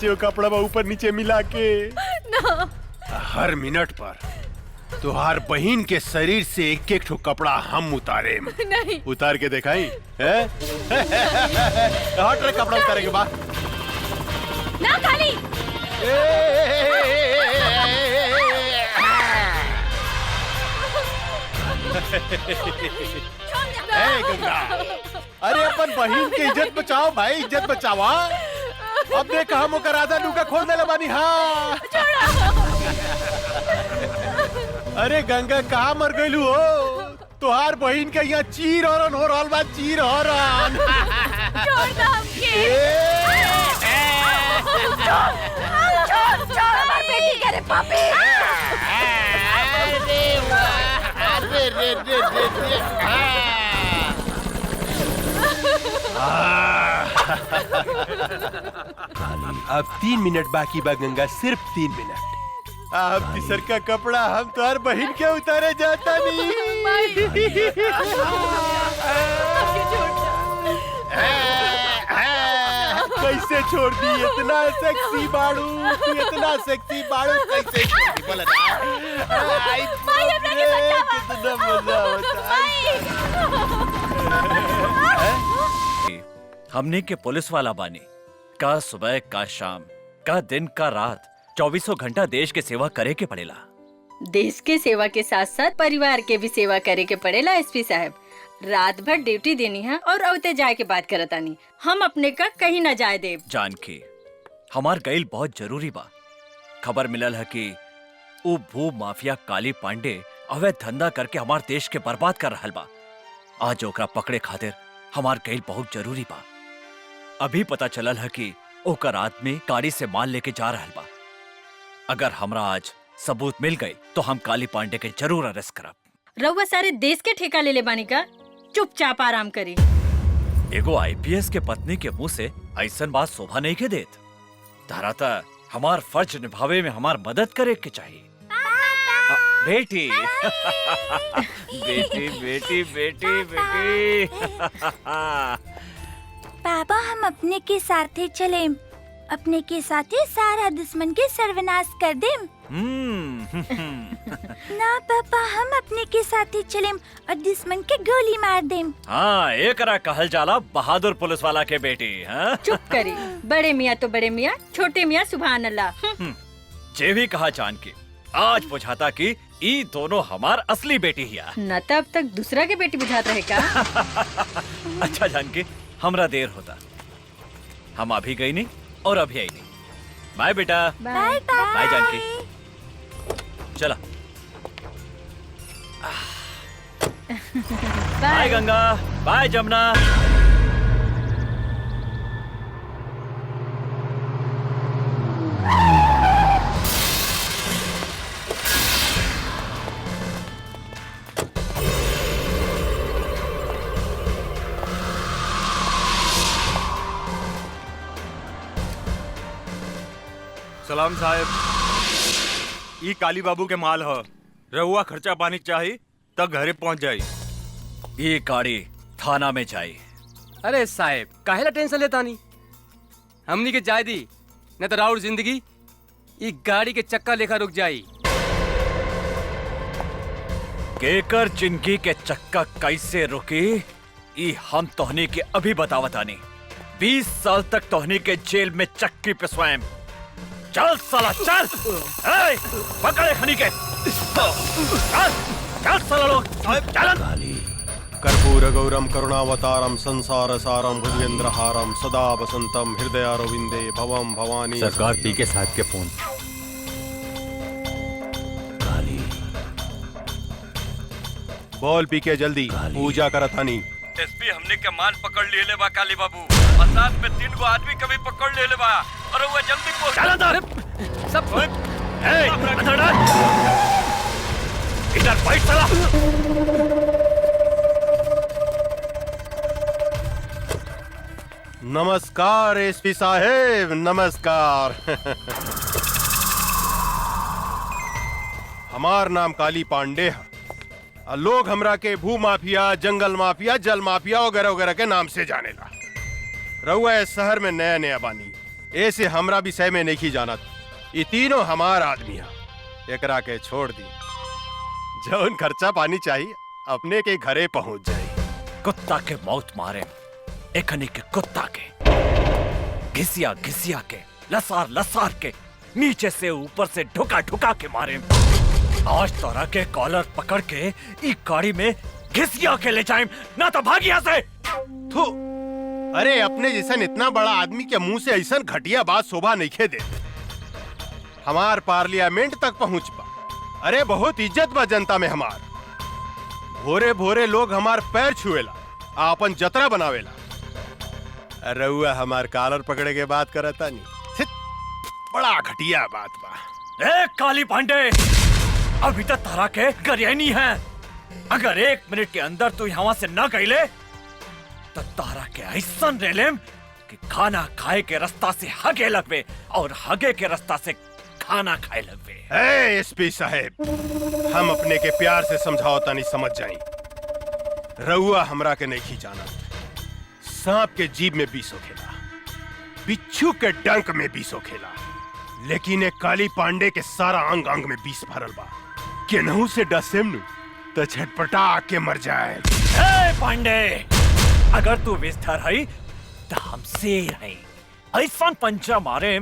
नाचे वो कपड़ा ऊपर नीचे मिला के ना। हर मिनट पर तुहार बहन के शरीर से एक एक ठो कपड़ा हम उतारे। नहीं। उतार के दिखाई है? हट रे, कपड़ा उतारे के बाद ना काली। गंगा, अरे अपन बहन की इज्जत बचाओ भाई, इज्जत बचावा। अब देख हम ओकर आधा लुका खोल देले बानी। हाँ अरे गंगा कहाँ मर गइलू हो? तुहार बहन के यहाँ चीर हरन हो रहल बा, चीर हरन। छोड़ दो हमके। छोड़ हमार बेटी के रे पापी। अब 3 मिनट बाकी बा गंगा, सिर्फ 3 मिनट। अब तीसर का कपड़ा हम तुहार बहन के उतारे जाता नहीं। कैसे छोड़ दी? इतना सेक्सी बाड़ू, इतना सेक्सी बाड़ू, कैसे छोड़ दी? बोला ना। कितना मजा होता है। हमने के पुलिस वाला बानी का सुबह का शाम का दिन का रात 24 घंटा देश के सेवा करे के पड़ेला। देश के सेवा के साथ साथ परिवार के भी सेवा करे के पड़ेला। एसपी साहब रात भर ड्यूटी देनी है और औते जाए के बात करतानी। हम अपने का कहीं न जाए देव। जान के हमार गईल बहुत जरूरी बा। खबर मिलल है कि वो भू माफिया काली पांडे अवैध धंधा करके हमार देश के बर्बाद कर रहल बा। आज ओकरा पकड़े खातिर हमार गईल बहुत जरूरी बा। अभी पता चलल है कि ओकर आदमी गाड़ी से माल लेके जा रहल बा। अगर हमरा आज सबूत मिल गई तो हम काली पांडे के जरूर अरेस्ट करब। रउआ सारे देश के ठेका ले ले बानी का? चुपचाप आराम करी। एगो आईपीएस के पत्नी के मुंह से ऐसन बात शोभा नहीं के देत। धराता हमार फर्ज निभावे में हमार मदद करे के चाहिए। बेटी बेटी बेटी बेटी बेटी पापा हम अपने के साथे चले, अपने के साथे सारा दुश्मन के सर्वनाश कर दे। ना पापा हम अपने के साथे चले और दुश्मन के गोली मार दे। हाँ एकरा कहल जाला बहादुर पुलिस वाला के बेटी। हाँ? चुप करी। बड़े मियाँ तो बड़े मियाँ, छोटे मियाँ सुभान अल्लाह। जे भी कहा जान के आज बुझाता कि ई दोनों हमार असली बेटी हिया। न तो अब तक दूसरा के बेटी बुझाता है का? अच्छा जान के हमरा देर होता। हम अभी गई नहीं और अभी आई नहीं। बाय बेटा। Bye bye Janki. चला। बाय गंगा। बाय जमुना। सलाम साहब, ई काली बाबू के माल ह। रहुआ खर्चा पानी चाहिए तब घरे पहुंच जाई। ये गाड़ी थाना में जाई। अरे साहब काहेला टेंशन लेता नहीं, हमनी के जाय दी न तो राउर जिंदगी ई गाड़ी के चक्का लेखा रुक जाई। केकर जिंदगी के चक्का कैसे रुकी ई हम तोहनी के अभी बतावतानी। 20 साल तक तोहनी के जेल में चक्की पे स्वयं। चल साला चल। पकड़े खनी के। चल चल साला लोग चल। कर्पूर गौरम करुणावतारम संसार सारम भुजगेंद्रहारम सदा वसंतम हृदयारविंदे भवम भवानी। सरकार पी के साथ के फोन। बोल पी के जल्दी पूजा करतानी। एसपी हमने के माल पकड़ लिए ले बा काली बाबू और साथ में 3 गो आदमी कभी पकड़ ले बा और वो जल्दी पहुंच। चल अंदर सब। अंदर डाल। इधर बैठ साला। नमस्कार एसपी साहेब, नमस्कार। हमार नाम काली पांडे है। लोग हमरा के भू माफिया, जंगल माफिया, जल माफिया वगैरह वगैरह के नाम से जानेला। रहुआ इस शहर में नया नया बानी, ऐसे हमरा विषय में नहीं जानत। ये तीनों हमार आदमी है, एकरा के छोड़ दी। जौन खर्चा पानी चाहिए अपने के घरे पहुंच जाए। कुत्ता के मौत मारे, एकनी के कुत्ता के, घिसिया घिसिया के, लसार लसार के, नीचे से ऊपर से ढुका ढुका के मारे। आज तोरा के कॉलर पकड़ के ई गाड़ी में घिसिया के ले जाए, ना तो भाग यहाँ से। थू, अरे अपने जैसा इतना बड़ा आदमी के मुंह से ऐसा घटिया बात शोभा नहीं खे देते। हमार पार्लियामेंट तक पहुंच बा। अरे बहुत इज्जत बा जनता में हमार। भोरे भोरे लोग हमार पैर छुएला, आपन जतरा बनावेला। रउआ हमार कॉलर पकड़े के बात करता नहीं। छित, बड़ा घटिया बात बा। ए काली पांडे, अभी तक तारा के गरियानी है। अगर 1 मिनट के अंदर तू यहाँ से न गईले तो तारा के ऐसा रेलेम कि खाना खाए के रास्ता से हगे लगवे और हगे के रास्ता से खाना खाए लगवे। एसपी साहेब, हम अपने के प्यार से समझाओता नहीं समझ जाई। रउआ हमरा के नहीं जाना। सांप के जीभ में विष होखेला, बिच्छू के डंक में विष होखेला, लेकिन एक काली पांडे के सारा अंग अंग में विष भरल बा। केनहू से डसेम नु तो छटपटा के मर जाए। ए पांडे, अगर तू विस्तर है तो हम शेर है। ऐसा पंचा मारे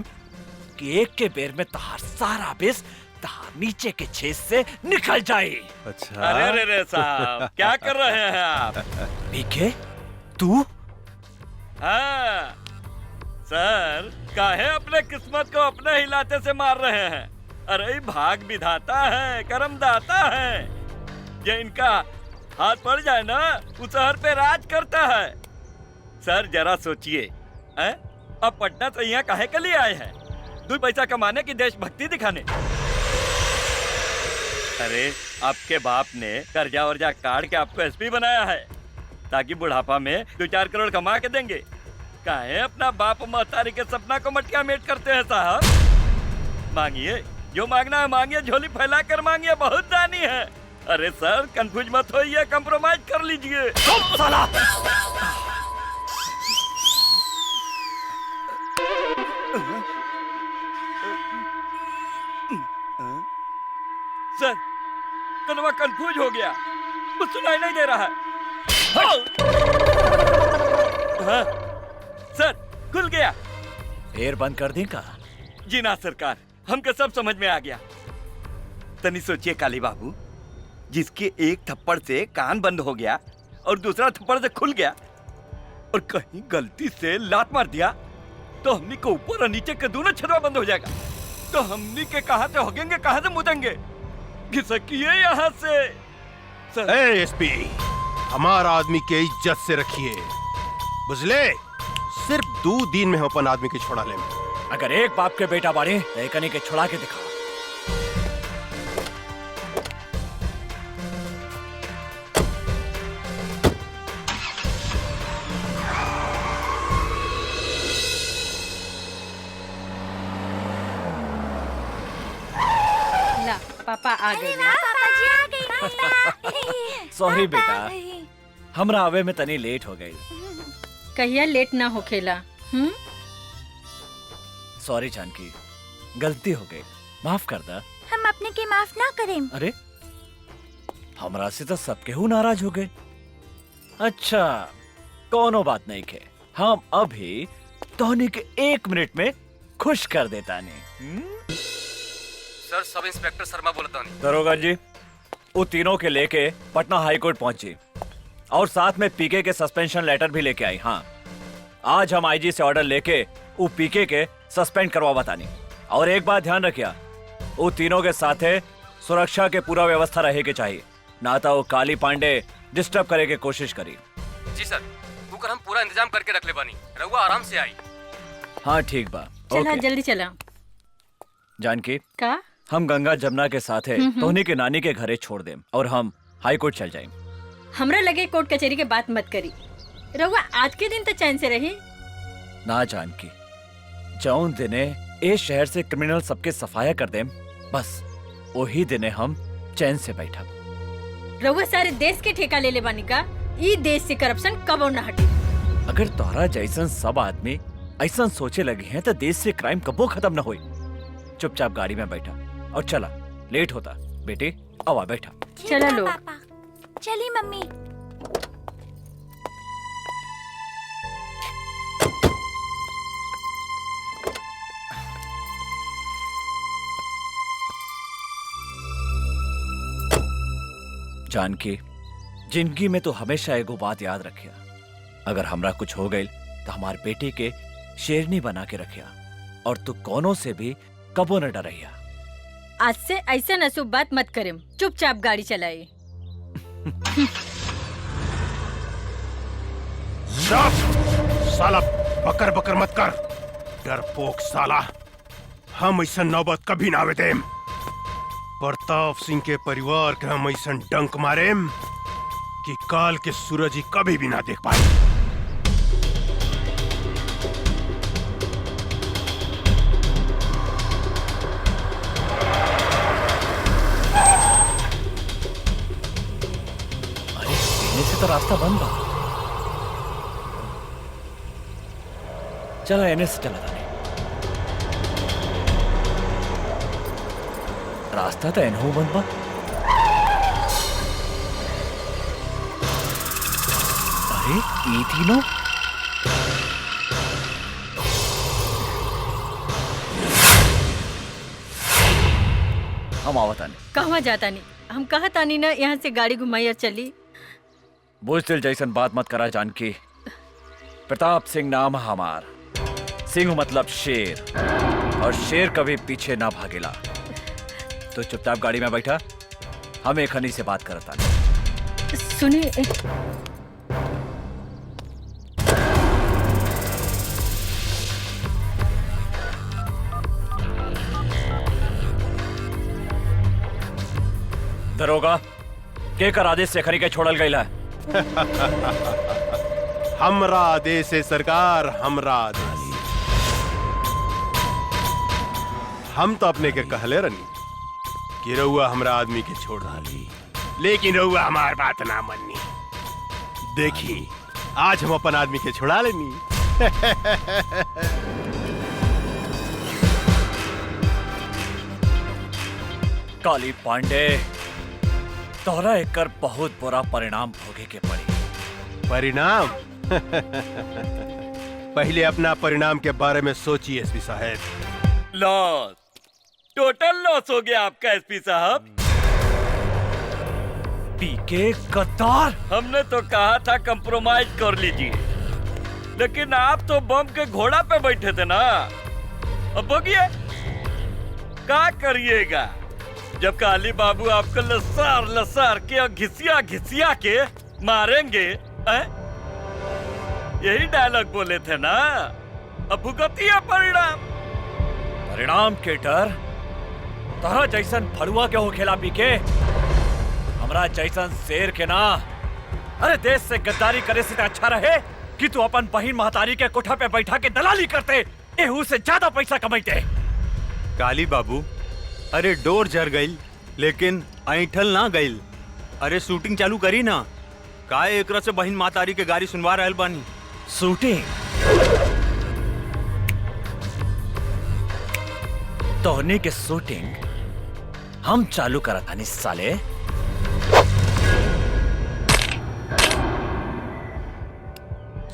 कि एक के बेर में तहार सारा विष तहार नीचे के छेद से निकल जाए। अच्छा, अरे रे साहब, क्या कर रहे हैं आप? पीके तू? हाँ सर, काहे अपने किस्मत को अपने हिलाते से मार रहे हैं? अरे भाग विधाता है, कर्म दाता है। ये इनका हाथ पड़ जाए ना, उस शहर पे राज करता है। सर जरा सोचिए, अब पटना से यहाँ काहे के लिए आए हैं? 2 पैसा कमाने की देशभक्ति दिखाने? अरे आपके बाप ने कर्जा वर्जा काट के आपको एसपी बनाया है ताकि बुढ़ापा में 2-4 करोड़ कमा के देंगे। काहे अपना बाप महतारी के सपना को मटका मेट करते हैं साहब? मांगिए, जो मांगना है मांगिए, झोली फैला कर मांगिए, बहुत दानी है। अरे सर कंफ्यूज मत होइए, कंप्रोमाइज कर लीजिए। साला! सर कनवा कंफ्यूज हो गया, कुछ सुनाई नहीं दे रहा है। हाँ, सर खुल गया। फिर बंद कर दी का? जी ना सरकार, हमको सब समझ में आ गया। तनी सोचिए काली बाबू, जिसके एक थप्पड़ से कान बंद हो गया और दूसरा थप्पड़ से खुल गया, और कहीं गलती से लात मार दिया तो हमनी को ऊपर और नीचे के दोनों छर्रा बंद हो जाएगा। तो हमनी के कहां से होगेंगे, कहां से मुदेंगे? घिसकिए यहाँ से। एसपी, हमारा आदमी के इज्जत से रखिए, बुझले? सिर्फ 2 दिन में हम अपन आदमी के छोड़ा ले। अगर एक बाप के बेटा बाड़े तो एकनी के छुड़ा के दिखा। ला पापा आ गए। पापा जी आ गई। सॉरी बेटा, आ गई। हमरा आवे में तनी लेट हो गई। कहिया लेट ना होखेला। सॉरी जानकी, गलती हो गई, माफ कर दा। हम अपने के माफ ना करें। अरे हमरा से तो सबके हु नाराज हो गए। अच्छा कोनो बात नहीं के, हम अभी तोहनी के 1 मिनट में खुश कर देता नहीं। सर सब इंस्पेक्टर शर्मा बोलता नहीं। दरोगा जी, वो तीनों के लेके पटना हाई कोर्ट पहुंची और साथ में पीके के सस्पेंशन लेटर भी लेके आई। हाँ, आज हम आईजी से ऑर्डर लेके वो पीके के सस्पेंड करवा बतानी। और एक बात ध्यान रखिया, वो तीनों के साथे सुरक्षा के पूरा व्यवस्था रहे के चाहिए, ना तो वो काली पांडे डिस्टर्ब करे के कोशिश करी। जी सर, कुकर हम पूरा इंतजाम करके रख ले बानी, रहुआ आराम से आई। हाँ ठीक बा। चला ओके। जल्दी चला। जानकी, का हम गंगा जमुना के साथे तोहनी के नानी के घरे छोड़ देम और हम हाई कोर्ट चल जाएं। हमरा लगे कोर्ट कचहरी के बात मत करी, रहुआ आज के दिन तो चैन से रही। ना जानकी, जौन दिने ए शहर से क्रिमिनल सबके सफाया कर देम, बस वही दिने हम चैन से बैठब। रहुआ सारे देश के ठेका ले ले बानी का, ई देश से करप्शन कबो न हटे। अगर तोहरा जैसन सब आदमी ऐसा सोचे लगे हैं तो देश से क्राइम कबो खत्म न होई। चुपचाप गाड़ी में बैठा और चला, लेट होता। बेटे आवा बैठा। चला लो। पापा चली मम्मी। जानकी, जिंदगी में तो हमेशा एगो बात याद रखिया, अगर हमरा कुछ हो गई तो हमार बेटे के शेरनी बना के रखिया और तू कोनो से भी कबो न डरैया। आज से ऐसा नसूब बात मत करें, चुपचाप गाड़ी चलाए। साला बकर बकर मत कर, डरपोक साला। हम ऐसा नौबत कभी ना आवे देम। प्रताप सिंह के परिवार के हम ऐसा डंक मारेम कि काल के सूरज ही कभी भी ना देख पाए। अरे पीने से तो रास्ता बंद बा। चला एने से चला था। रास्ता तो एनहू बंद बा। अरे ये तीनों हम आवता नहीं। कहवा जाता नहीं, हम कहा तानी ना यहाँ से गाड़ी घुमाई चली। बुजदिल जैसन बात मत करा जानकी। प्रताप सिंह नाम हमार, सिंह मतलब शेर, और शेर कभी पीछे ना भागेला। तो चुपचाप गाड़ी में बैठा, हम एक हनी से बात करता। सुनिए, दरोगा के कर आदेश से खरी के छोड़ल गई है। हमरा आदेश है सरकार, हमरा आदेश। हम तो अपने के कहले रनी कि रउआ हमरा आदमी के छोड़ डाली, लेकिन रउआ हमार बात ना मन्नी। देखी आज हम अपन आदमी के छोड़ा लेनी। काली पांडे, तोहरा एकर बहुत बुरा परिणाम भोगे के पड़ी। परिणाम? पहले अपना परिणाम के बारे में सोचिए एसपी साहब। लॉस, टोटल लॉस हो गया आपका एसपी साहब। पीके गद्दार। हमने तो कहा था कंप्रोमाइज कर लीजिए, लेकिन आप तो बम के घोड़ा पे बैठे थे ना। अब बोलिए क्या करिएगा जब काली बाबू आपको लसार लसार के और घिसिया घिसिया के मारेंगे। यही डायलॉग बोले थे ना। अब भुगतिया परिणाम। परिणाम के डर तोहरा जैसन फड़ुआ के हो खेला पीके, हमरा जैसन शेर के ना। अरे देश से गद्दारी करे से अच्छा रहे कि तू अपन बहिन महतारी के कोठा पे बैठा के दलाली करते, एहू से ज्यादा पैसा कमाते। काली बाबू, अरे डोर जर गई लेकिन ऐठल ना गई। अरे शूटिंग चालू करी ना, का एकरा से बहिन महतारी के गाड़ी सुनवा रहल बानी। शूटिंग? तोहनी के शूटिंग हम चालू करत हनी साले।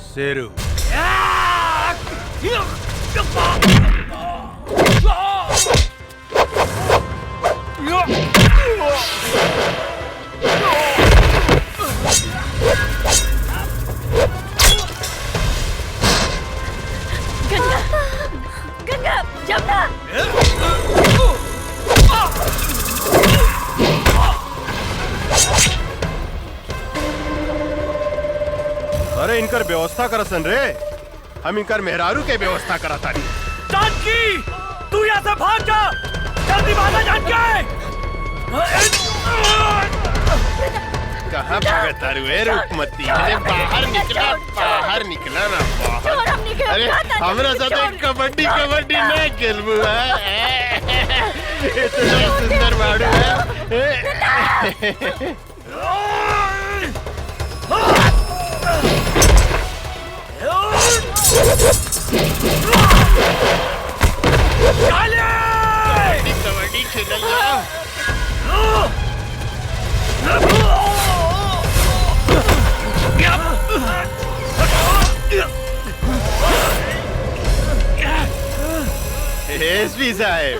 शेरू, गंगा, गंगा, जमुना। अरे इनकर व्यवस्था करसन रे, हम इनकर मेहरारू के व्यवस्था करता नहीं। जानकी, तू यहाँ से भाग जा, जल्दी भागा जानकी। कहाँ भागत तारू है रूपमती? अरे बाहर निकला, बाहर निकला ना बाहर। अरे हमरा साथ कबड्डी कबड्डी ना खेलबू है। इतना सुंदर बाड़ू है। कबड्डी खेलल जाओ। एसपी साहब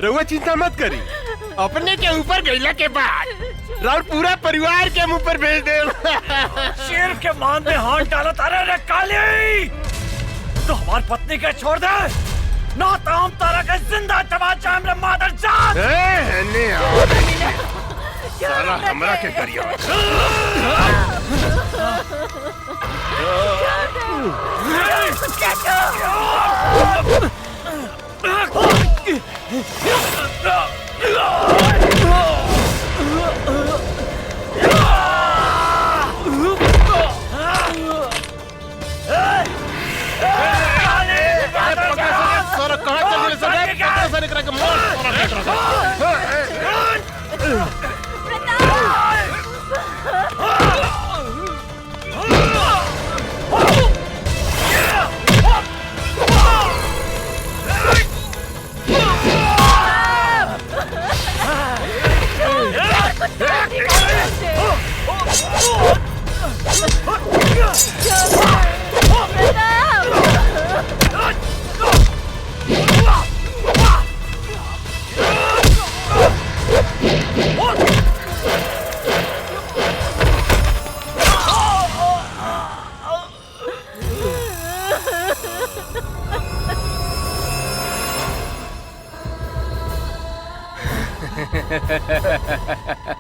रउआ चिंता मत करी, अपने के ऊपर गईला के बाद राउर पूरा परिवार के मुंह पर भेज दे। शेर के मान में हाथ डाला तारे रे काली, तो हमार पत्नी के छोड़ दे ना तो हम तारा के जिंदा चबा जाम रे मादर जात। साला हमरा के करिया।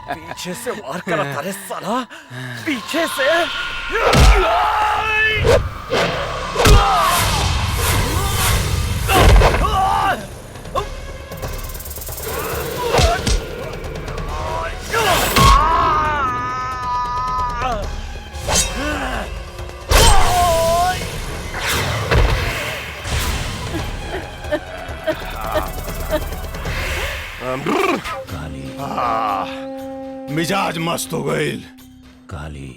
पीछे से वार करा तारे साला, पीछे से। मिजाज मस्त हो गई। काली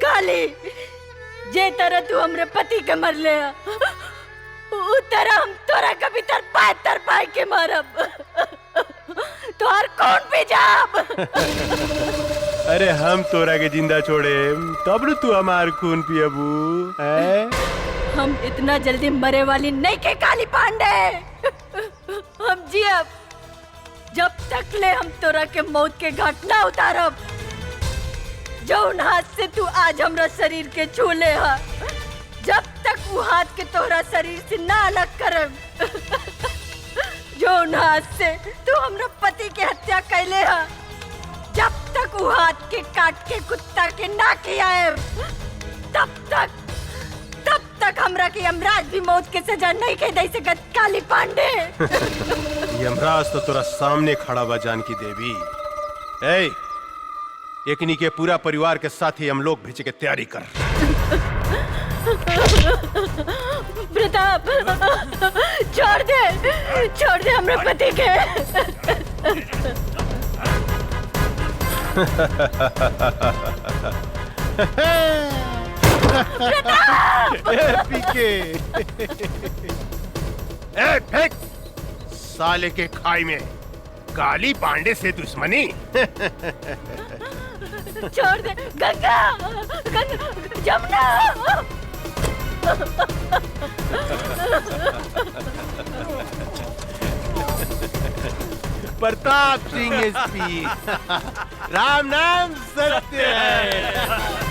काली, जे तरह तू हमरे पति के मर ले, उ तरह हम तोरा कभी तर पाए के मारब। तोहर कौन भी जाब। अरे हम तोरा के जिंदा छोड़े तब न तू हमार खून पियबू। हम इतना जल्दी मरे वाली नहीं के काली पांडे। हम जियब जब तक ले हम तोरा के मौत के घाट ना उतारब। जौन हाथ से तू आज हमरा शरीर के छू ले हा, जब तक वो हाथ के तोहरा शरीर से ना अलग करब। जौन हाथ से तू हमरा पति के हत्या कैले हा, जब तक वो हाथ के काट के कुत्ता के ना खियाएब, तब तक हमरा के यमराज भी मौत के सजा नहीं के दे सकत काली पांडे। यमराज तो तोरा सामने खड़ा बा जानकी देवी। ए, एकनी के पूरा परिवार के साथ ही हम लोग भेजे के तैयारी कर। प्रताप, छोड़ दे हमरे पति के। पीके ए फेंक साले के खाई में काली पांडे से दुश्मनी। छोड़ दे गंगा, जमुना। प्रताप सिंह एसपी, राम नाम सत्य है।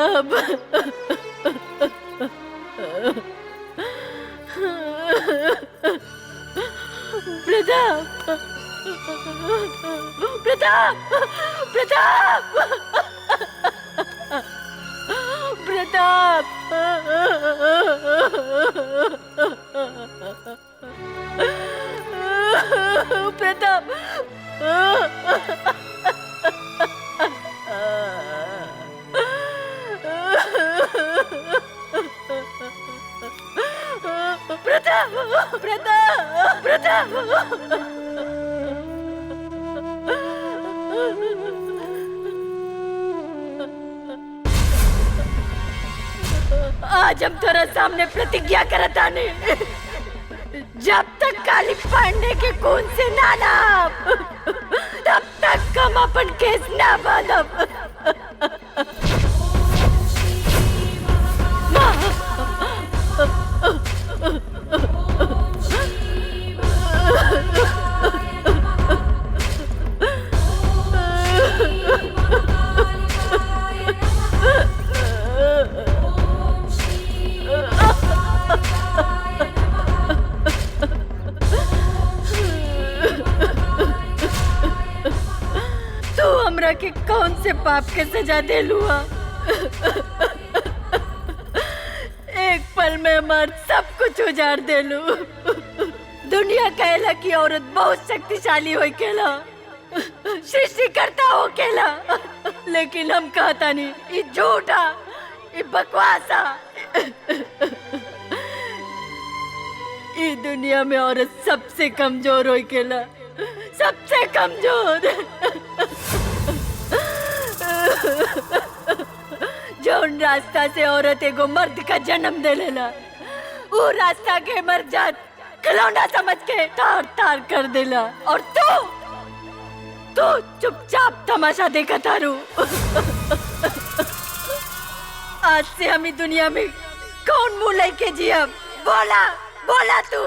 प्रताप प्रताप प्रताप प्रताप प्रताप प्रताप प्रताप प्रताप आज हम तेरा सामने प्रतिज्ञा करता नहीं, जब तक काली पांडे के खून से ना नाप, तब तक हम अपन केस ना बांधब। तू हमरा के कौन से पाप के सजा दे लुआ? एक पल में हमार सब कुछ उजाड़ दे लू। दुनिया कहला कि औरत बहुत शक्तिशाली हो केला, सृष्टिकर्ता हो केला, लेकिन हम कहता नहीं, ये झूठा, ये बकवासा। ये दुनिया में औरत सबसे कमजोर हो केला, सबसे कमजोर। जौन रास्ता से औरत एगो मर्द का जन्म दे लेला, वो रास्ता के मर जात खिलौना समझ के तार तार कर देला, और तू चुपचाप तमाशा देखा तारू। आज से हम ही दुनिया में कौन मुंह लेके जिया? बोला बोला तू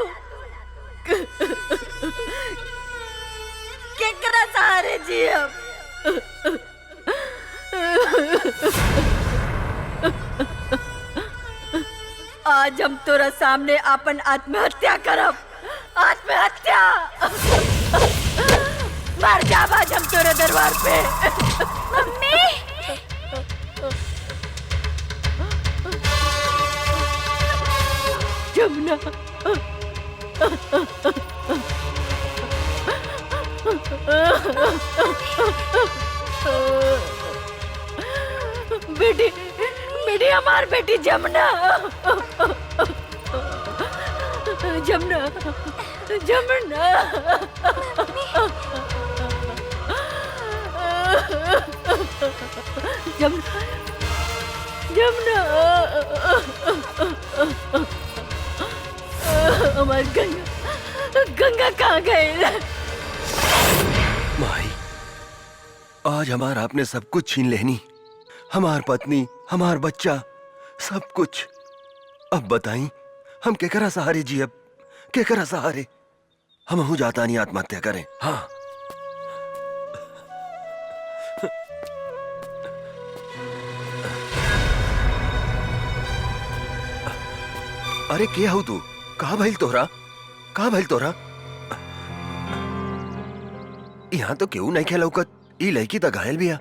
केकरा सहारे जिया? आज हम तोरा सामने अपन आत्महत्या करब। आत्महत्या मर जाब आज हम तोरे दरबार पे। मम्मी जमुना बेटी बेटी हमार बेटी जमुना जमुना जमुना जमुना जमुना हमार गंगा गंगा कहाँ गए? माई, आज हमार आपने सब कुछ छीन लेनी, हमार पत्नी, हमार बच्चा, सब कुछ। अब बताई हम केकरा सहारे जी? अब केकरा सहारे? हम हूं जाता नहीं आत्महत्या करें। हाँ अरे क्या हो तू? कहा भइल तोहरा? कहा भइल तोहरा? यहाँ तो क्यों नहीं खेलौकत? ई लड़की तो घायल भी है।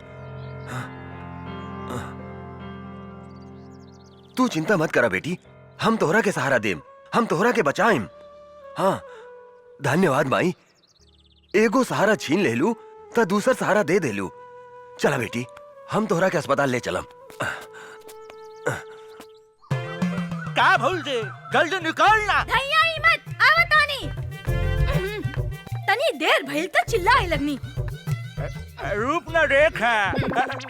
तू चिंता मत करा बेटी, हम तोहरा के सहारा देम, हम तोहरा के बचाएम। हाँ धन्यवाद माई, एगो सहारा छीन ले लू तो दूसर सहारा दे दे लू। चला बेटी, हम तोहरा के अस्पताल ले चलम। का भूल दे, जल्दी निकलना। धैया ही मत, आवत आनी। तनी देर भइल त चिल्लाए लगनी। रूप न रेखा,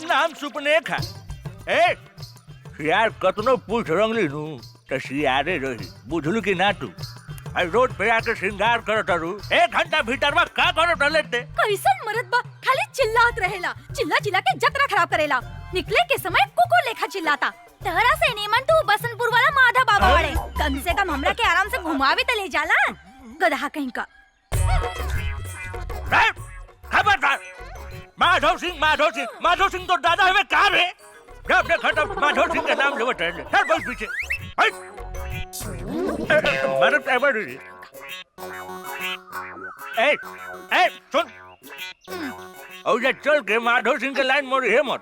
नाम सुपनेखा। ए यार कतनो पूछ रंगली नु त सियारे रही, बुझलू कि ना तू? रोड पे आके श्रृंगार करत रू, 1 घंटा भीतर में का करत लेते? कैसन मरद बा, खाली चिल्लात रहेला, चिल्ला चिल्ला के जतरा खराब करेला। निकले के समय कुकुर लेखा चिल्लाता। तहरा से नीमन तू बसंतपुर वाला माधा बाबा वाले, कम से कम हमरा के आराम से घुमावे त ले जाला। गधा कहीं का। खबरदार! माधव सिंह तो दादा हमें कहा रे? जब देखा तब माधव सिंह का नाम लेवत रहे। चल बहुत पीछे। मारो टाइबर। ए सुन। और ये चल के माधव सिंह के लाइन मोड़ी है मत।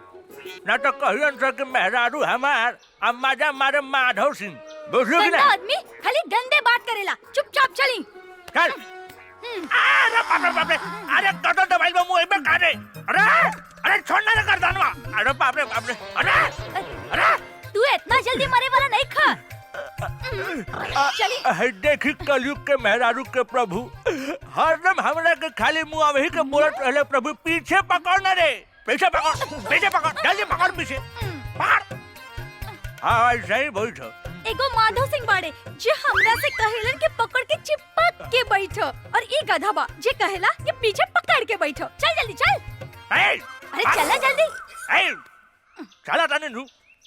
ना तो कहियन से कि मेहरारू हमार मजा मारे माधव सिंह। बुझलो कि गंदा ना? आदमी खाली गंदे बात करेला। चुपचाप चली। चल। अरे बाप रे। अरे कतो दबाई में मुंह में काटे। अरे छोड़ना ना कर दानवा। अरे बाप रे। अरे तू इतना जल्दी मरे वाला नहीं खा। चली। देखी कलयुग के मेहरारू के प्रभु हरदम हमरा के खाली मुंह वही के बोलत रहले प्रभु पीछे पकड़ ना रे। पीछे पकड़ जल्दी पकड़ पीछे पकड़। हाँ सही बोल छो। एगो माधव सिंह बाड़े जे हमरा से कहेलन के पकड़ के चिपक के बैठो और ई गधा बा जे कहेला कि पीछे पकड़ के बैठो। चल जल्दी चल। अरे चला जल्दी। चला ताने नू।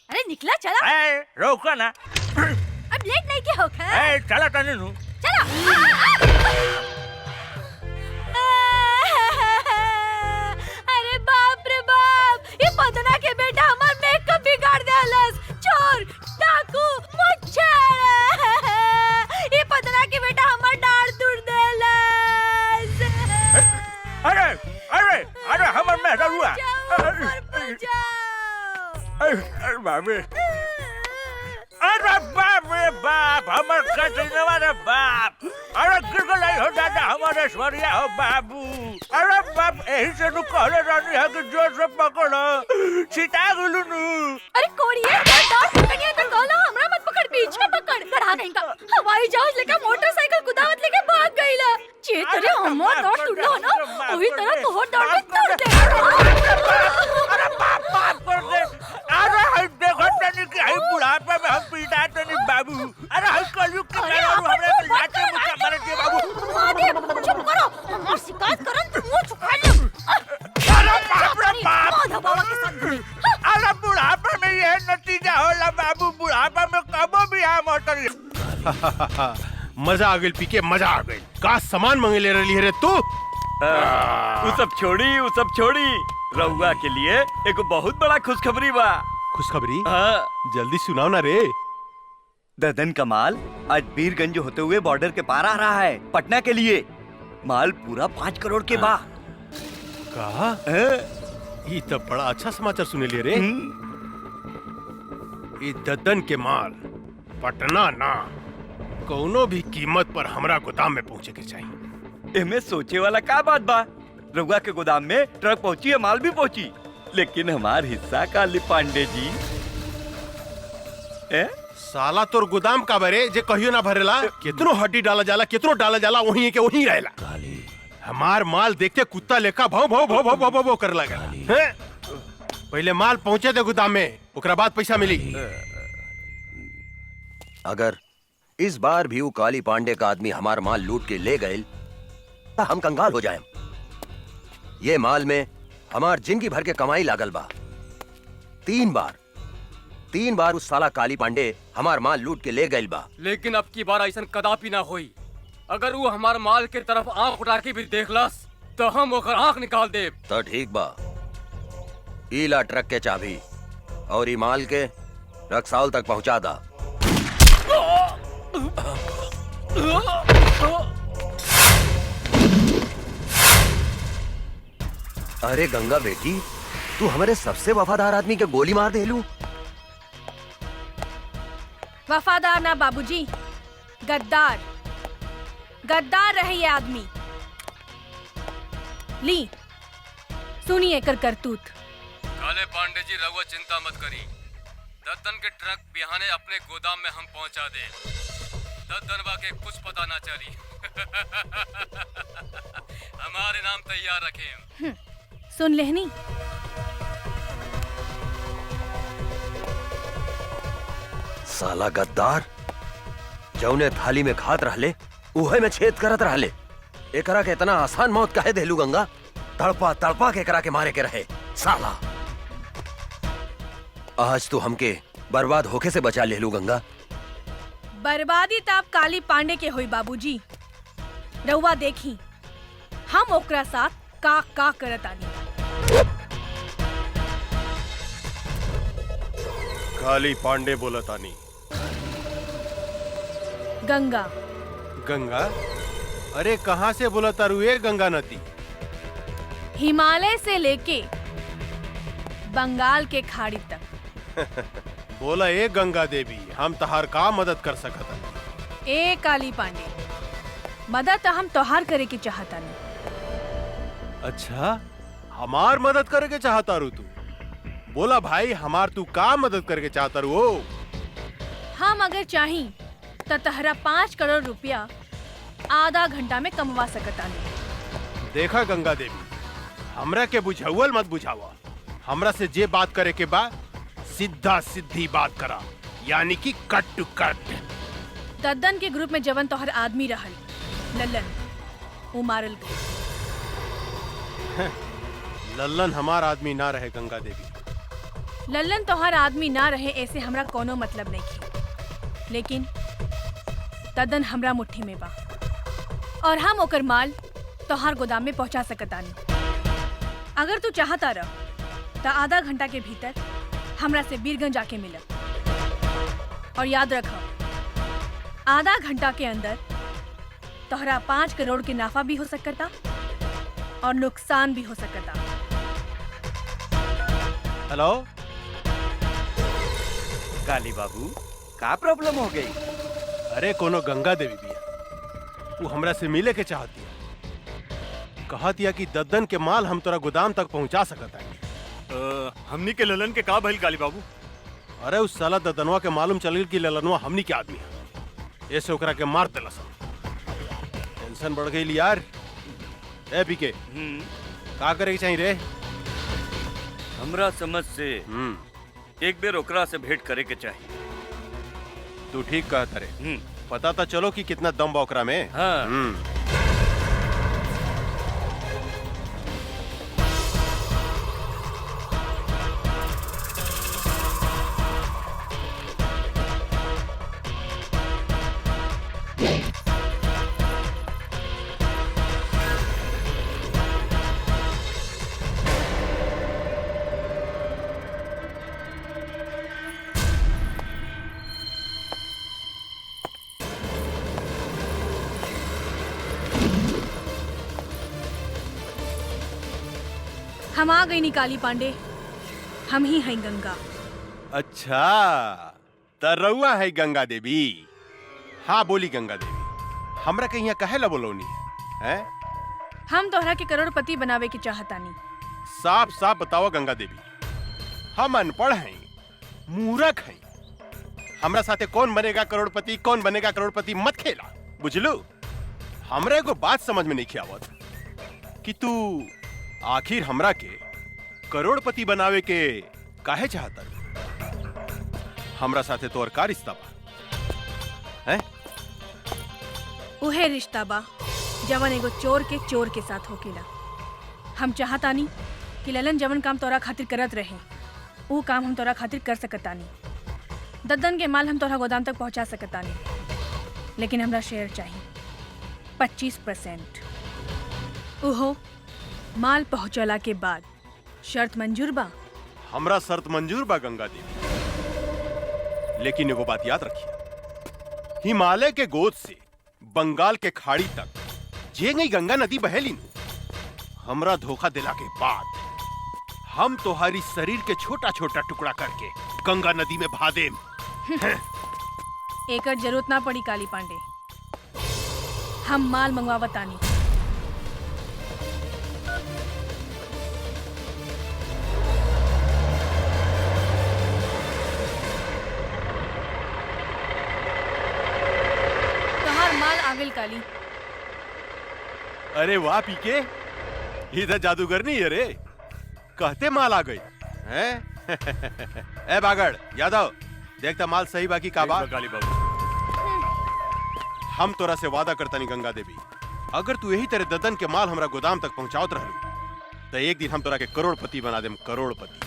अरे निकला चला। रोको ना। अब लेट नहीं के होखा। चला ताने नू। चला। अरे बाप रे बाप ये पदना के बेटा हमार मेकअप बिगाड़ देलस। चोर डाकू मुच्छर ये पदना के बेटा हमार डार दूर देलस। अरे हमर मेहरारू आ। अरे बाबे। अरे बाप रे बाप हमर कचनवा रे बाप। अरे गिरगलाई हो दादा हमारे स्वरिया हो बाबू। अरे बाप यही से नु कहले रानी है कि जोर से पकड़ो सीता गुलू नु। अरे कोड़िए डार पकड़िए तो कहलो हमरा मत पकड़ पीछे पकड़। गधा नहीं का हवाई जहाज लेके मोटरसाइकिल कुदावत लेके भाग गईला। चेतरे हमर डार टूटलो ना ओही तरह तोहर डार भी टूट गई। अरे बाप कर दे। अरे हई देखो तनी कि हई बुढ़ापे में हम पीटा तनी बाबू। अरे हई कलयुग के मेहरारू हमरे के लाते मुका मारे के बाबू। आदे चुप करो हमर शिकायत करन तो मुंह छुपा ले। अरे बाप रे बाप। माधव बाबा के साथ घूमी। अरे बुढ़ापे में ये नतीजा होला बाबू। बुढ़ापे में कबो भी आ मोटर। मजा आ गई पीके मजा आ गई। का सामान मंगे ले रही है रे तू? वो सब छोड़ी रउआ के लिए एक बहुत बड़ा खुशखबरी बा। खुशखबरी? हाँ। जल्दी सुनाओ ना रे। ददन का माल आज बीरगंज होते हुए बॉर्डर के पार आ रहा है पटना के लिए। माल पूरा 5 करोड़ के बा। कहा? ये तो बड़ा अच्छा समाचार सुने ले रे। ये ददन के माल पटना ना कोनो भी कीमत पर हमरा गोदाम में पहुंचे के चाहिए। इनमें सोचे वाला का बात बा। रउआ के गोदाम में ट्रक पहुंची है माल भी पहुंची लेकिन हमार हिस्सा काली पांडे जी। साला तोर गोदाम का बरे जे कहियो ना भरेला। कितनो हड्डी डाला जाला वहीं के वहीं रहेला। हमार माल देख के कुत्ता लेका भाव भाव भाव भाव भाव भाव कर लगा। पहले माल पहुंचे दे गोदाम में ओकरा बाद पैसा मिली। अगर इस बार भी वो काली पांडे का आदमी हमार माल लूट के ले गए तो हम कंगाल हो जाएं। ये माल में हमार जिंदगी भर के कमाई लागल बा। 3 बार उस साला काली पांडे हमार माल लूट के ले गइल बा। लेकिन अब की बार ऐसा कदापि ना होई। अगर वो हमार माल के तरफ आंख उठा के भी देखलस तो हम ओकर आंख निकाल देब। तो ठीक बा। ईला ट्रक के चाबी और ई माल के रक्सौल तक पहुंचा दा। अरे गंगा बेटी तू हमारे सबसे वफादार आदमी के गोली मार देलू। वफादार ना बाबूजी गद्दार रहे ये आदमी। ली सुनिए कर करतूत। काले पांडे जी रघुआ चिंता मत करी। दद्दन के ट्रक बिहाने अपने गोदाम में हम पहुंचा दे। दद्दनवा के कुछ पता ना चली। हमारे नाम तैयार रखें। सुन लेहनी साला गद्दार जौने थाली में खात रहले उहे में छेद करत रहले। एकरा के इतना आसान मौत काहे देलू गंगा? तड़पा तड़पा के एकरा के मारे के रहे साला। आज तो हमके बर्बाद होके से बचा लेलू गंगा। बर्बादी ताप काली पांडे के होई बाबूजी। रउआ देखी हम ओकरा साथ का करत आनी। काली पांडे बोला तानी। गंगा। गंगा? अरे कहाँ से बोला तारू ये गंगा नदी? हिमालय से लेके बंगाल के खाड़ी तक। बोला ए गंगा देवी, हम तहार का मदद कर सकत? ए काली पांडे, मदद हम तोहार करे के चाहता नहीं। अच्छा, हमार मदद करे के चाहता रू तू? बोला भाई, हमार तू का मदद करके चाहता रू? हो हम अगर चाही तो तहरा 5 करोड़ रुपया आधा घंटा में कमवा सकता नहीं। देखा गंगा देवी, हमरा के बुझावल मत बुझावा। हमरा से जे बात करे के बा सीधा सीधी बात करा, यानी कि कट टू कट। दद्दन के ग्रुप में जवन तोहर आदमी रहल लल्लन, वो मारल गई। लल्लन हमार आदमी ना रहे गंगा देवी। लल्लन तोहर आदमी ना रहे ऐसे हमरा कोनो मतलब नहीं थी, लेकिन दद्दन हमरा मुट्ठी में बा और हम ओकर माल तोहार गोदाम में पहुंचा सकतानी। अगर तू चाहता रह तो आधा घंटा के भीतर हमरा से बीरगंज आके मिल। और याद रख, आधा घंटा के अंदर तोहरा 5 करोड़ के नाफा भी हो सकता और नुकसान भी हो सकता। हेलो काली बाबू, का प्रॉब्लम हो गई? अरे कोनो गंगा देवी बिया, वो हमरा से मिले के चाहती है। कहतिया कि दद्दन के माल हम तोरा गोदाम तक पहुंचा सकता है। हमनी के ललन के का भइल काली बाबू? अरे उस साला दद्दनवा के मालूम चल गई कि ललनवा हमनी के आदमी है, ऐसे ओकरा के मार देला सब। टेंशन बढ़ गई यार। ए पीके, का करे के चाहिए रे? हमरा समझ से एक बेर ओकरा से भेंट करे के चाहिए। तू ठीक कहता रे। पता तो चलो कि कितना दम बा ओकरा में। हाँ। हम आ गई निकाली पांडे, हम ही हैं गंगा। अच्छा, तरौआ है गंगा देवी। हाँ बोली गंगा देवी, हमरा के यहाँ कहे ला बोलौनी है? हम तोहरा के करोड़पति बनावे के चाहतानी। साफ साफ बताओ गंगा देवी, हम अनपढ़ हैं, मूर्ख हैं। हमरा साथे कौन बनेगा करोड़पति, कौन बनेगा करोड़पति मत खेला, बुझलू? हमरा एगो बात समझ में नहीं आवत कि तू आखिर हमरा के करोड़पति बनावे के काहे चाहता? हमरा साथे तोर का रिश्ता बा? हैं? उहे रिश्ता बा जवन एगो चोर के चोर के साथ होकेला। हम चाहतानी कि ललन जवन काम तोरा खातिर करत रहे, वो काम हम तोरा खातिर कर सकतानी। दद्दन के माल हम तोरा गोदाम तक पहुंचा सकतानी, लेकिन हमरा शेयर चाहिए 25%। उहो माल पहुंचला के बाद। शर्त मंजूर बा? हमरा शर्त मंजूर बा गंगा देवी, लेकिन एगो बात याद रखिए, हिमालय के गोद से बंगाल के खाड़ी तक जे गई गंगा नदी बहेली नु, हमरा धोखा दिला के बाद हम तोहारी शरीर के छोटा छोटा टुकड़ा करके गंगा नदी में बहा देम। एकर जरूरत ना पड़ी काली पांडे, हम माल मंगवावतानी। तोहार माल आगल काली। अरे वाह पीके, इधर जादूगर नहीं है रे, कहते माल आ गई हैं? ए बागड़ यादव, देखता माल सही बाकी का बा? काली बाबू, हम तोरा से वादा करता नहीं गंगा देवी, अगर तू यही तरह ददन के माल हमरा गोदाम तक पहुंचावत रहलू तो एक दिन हम तोरा के करोड़पति बना देम, करोड़पति।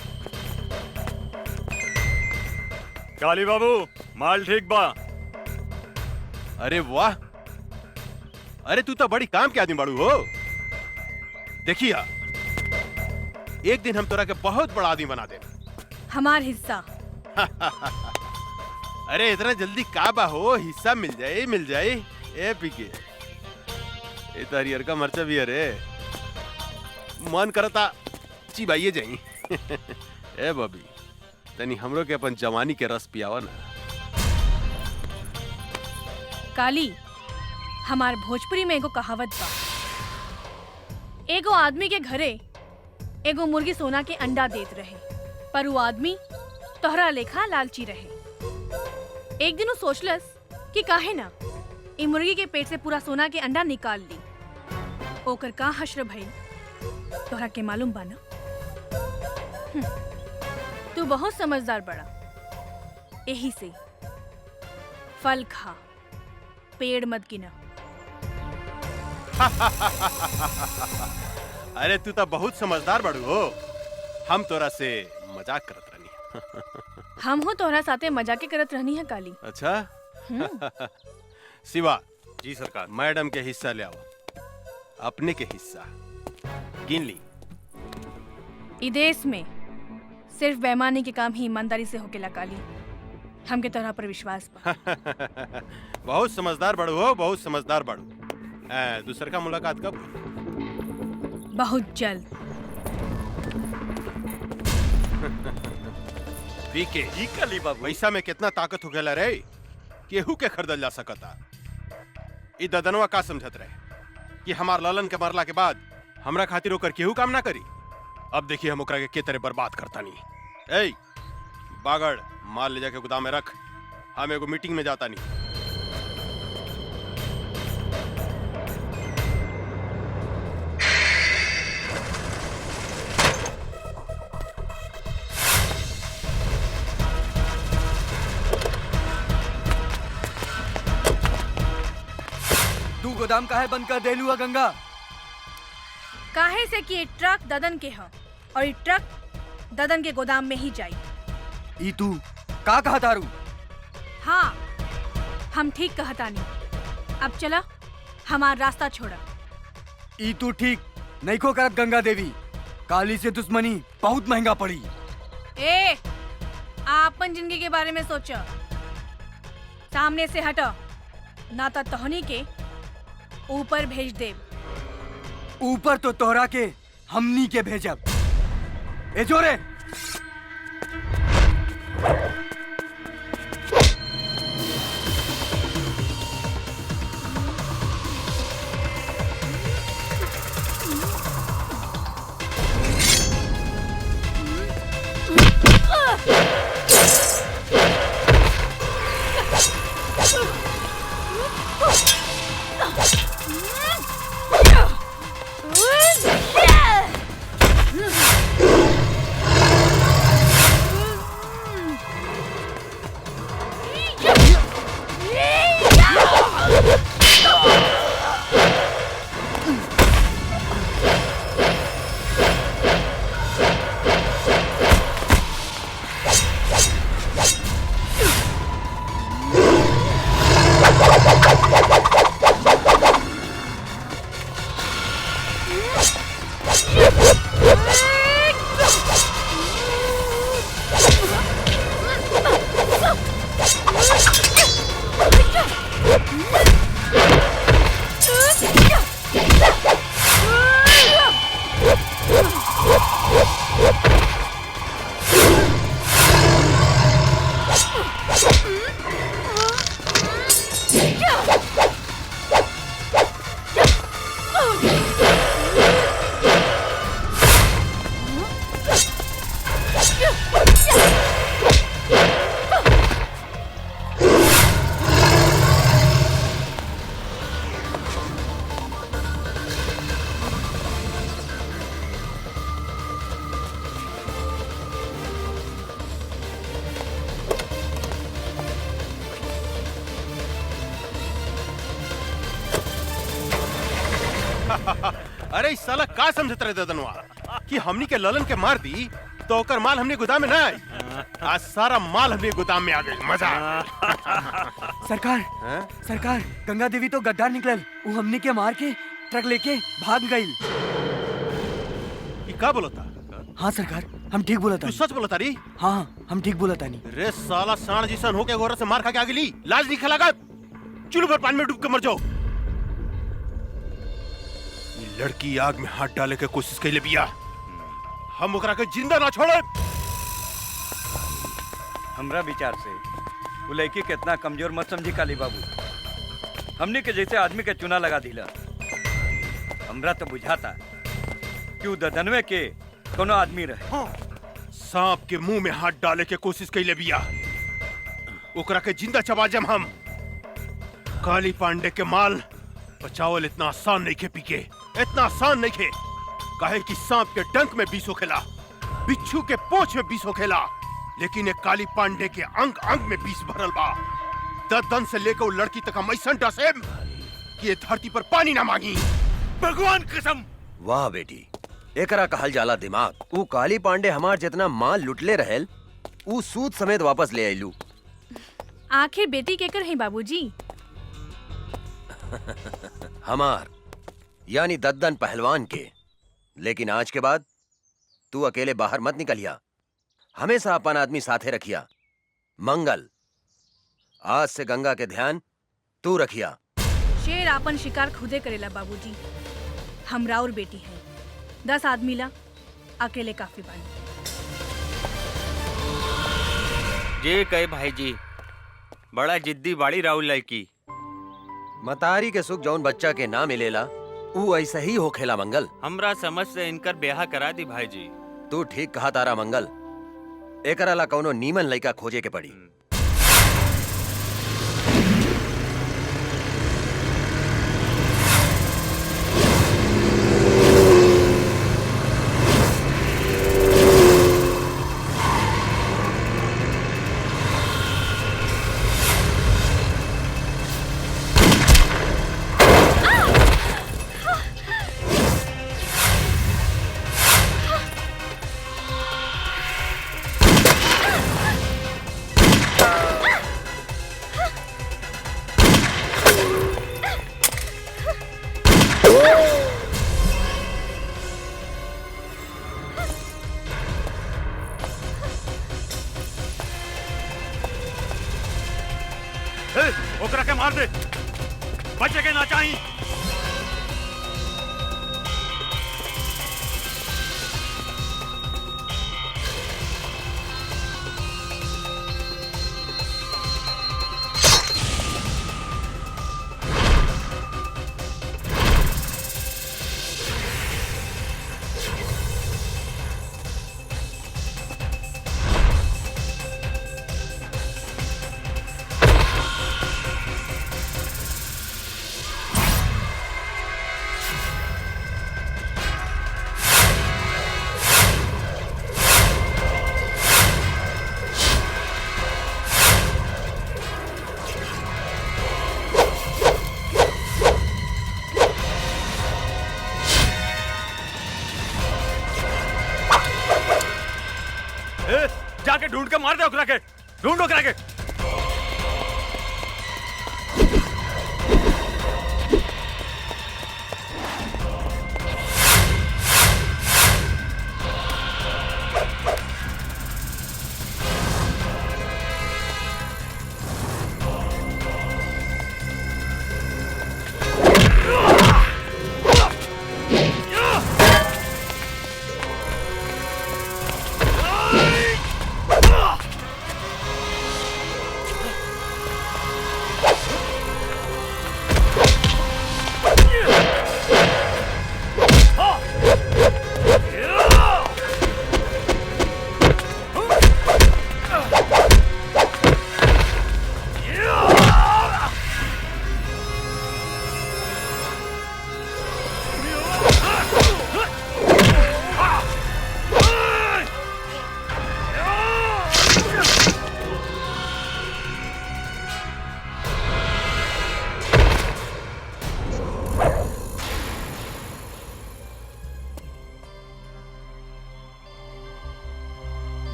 काली बाबू माल ठीक बा। अरे वाह, अरे तू तो बड़ी काम के आदमी बाड़ू हो। देखिया, एक दिन हम तोरा के बहुत बड़ा आदमी बना दे। हमार हिस्सा अरे इतना जल्दी का बा हो, हिस्सा मिल जाए ए पीके। ए तो हरियर का मर्चा भी अरे मन करता चिबाइए जाई। ए बबी तनी हमरो के अपन जवानी के रस पियावा ना। काली, हमार भोजपुरी में एगो कहावत बा, एगो आदमी के घरे एगो मुर्गी सोना के अंडा देत रहे, पर वो आदमी तोहरा लेखा लालची रहे। एक दिन वो सोचलस कि काहे ना ई मुर्गी के पेट से पूरा सोना के अंडा निकाल ली। ओकर का हश्र भइल तोहरा के मालूम बा ना? तू बहुत समझदार बड़ा, यही से फल खा, पेड़ मत गिना। अरे तू तो बहुत समझदार बड़ू हो, हम तोरा से मजाक करत रहनी। हम हो तोहरा साथे मजाके करत रहनी है काली। अच्छा शिवा जी सरकार। मैडम के हिस्सा ले आओ, अपने के हिस्सा गिन ली। ई देश में सिर्फ बेईमानी के काम ही ईमानदारी से होकेला काली, हमके तोहरा पर विश्वास बा। बहुत समझदार बड़ू हो, बहुत समझदार बड़ू। दूसर का मुलाकात कब? बहुत जल्द। पीके जी काली बाबू। पैसा में कितना ताकत हो गया रे, केहू के खरीदल जा सकता। ई ददनवा का समझत रहे कि हमार ललन के मरला के बाद हमरा खातिर ओकर केहू काम ना करी। अब देखिए हम ओकरा के तरह बर्बाद करता नहीं। ए बागड़ माल ले जाके गोदाम में रख, हम एगो मीटिंग में जाता नहीं। तू गोदाम काहे बंद कर देलू है गंगा? काहे से कि ये ट्रक ददन के है और ये ट्रक ददन के गोदाम में ही जाई। ई तू का कहा तारू? हाँ, हम ठीक कहता नहीं। अब चला, हमारा रास्ता छोड़ा। ई तू ठीक नहीं को करत गंगा देवी, काली से दुश्मनी बहुत महंगा पड़ी। ए, आपन जिंदगी के बारे में सोचो, सामने से हटो, ना तो तोहनी के ऊपर भेज दे। ऊपर तो तोहरा के हमनी के भेजब। ए जोरे अरे इस साला का समझत रहे ददनवा कि हमनी के ललन के मार दी तो ओकर माल हमने गोदाम में ना आई। आज सारा माल हमने गोदाम में आ गई। मजा सरकार सरकार, गंगा देवी तो गद्दार निकलल, वो हमनी के मार के ट्रक लेके भाग गई। ये का बोलता? हाँ सरकार, हम ठीक बोला तू सच बोला तारी? हाँ हम ठीक बोला तानी। रे साला सांड जिसन होके गोरा से मार खा के आगे ली, लाज नहीं खिलागा। चुल्लू पर पानी में डूब के मर जाओ। ये लड़की आग में हाथ डाले के कोशिश कैले बिया, हम ओकरा के जिंदा ना छोड़े। हमरा विचार से वो लड़की कितना कमजोर मत समझी काली बाबू। हमने के जैसे आदमी के चुना लगा दिला। हमरा तो बुझाता कि वो ददनवे के कोनो आदमी रहे। सांप के मुंह में हाथ डाले के कोशिश कैले बिया, ओकरा के जिंदा चबा जम हम। काली पांडे के माल बचावल इतना आसान नहीं खे पीके, इतना आसान नहीं खे। काहे कि सांप के डंक में विष होखेला, बिच्छू के पोंछ में विष होखेला, लेकिन एक काली पांडे के अंग अंग में विष भरल बा। ददन से लेकर वो लड़की तक हम ऐसा डसेम कि ये धरती पर पानी ना मांगी। भगवान कसम। वाह बेटी, एकरा कहल जाला दिमाग। ऊ काली पांडे हमार जितना माल लुटले रहेल, ऊ सूद समेत वापस ले आइलू। आखिर बेटी केकर है बाबूजी? हमार यानी दद्दन पहलवान के। लेकिन आज के बाद तू अकेले बाहर मत निकलिया, हमेशा अपन आदमी साथे रखिया। मंगल, आज से गंगा के ध्यान तू रखिया। शेर आपन शिकार खुदे करेला बाबूजी। हमरा और बेटी है, 10 आदमी ला अकेले काफी बानी। जे कहे भाई जी, बड़ा जिद्दी बाड़ी राहुल लड़की। मतारी के सुख जौन बच्चा के ना मिलेला, ऊ ऐसा ही होखेला मंगल। हमरा समझ से इनकर ब्याह करा दी भाई जी। तू ठीक कहा तारा मंगल, एकरा ला कौनो नीमन लइका खोजे के पड़ी। ओकरा के मार दे, बचे के ना चाहिए। जाके ढूंढ के मार दे ओकरा के, ढूंढ ओकरा के।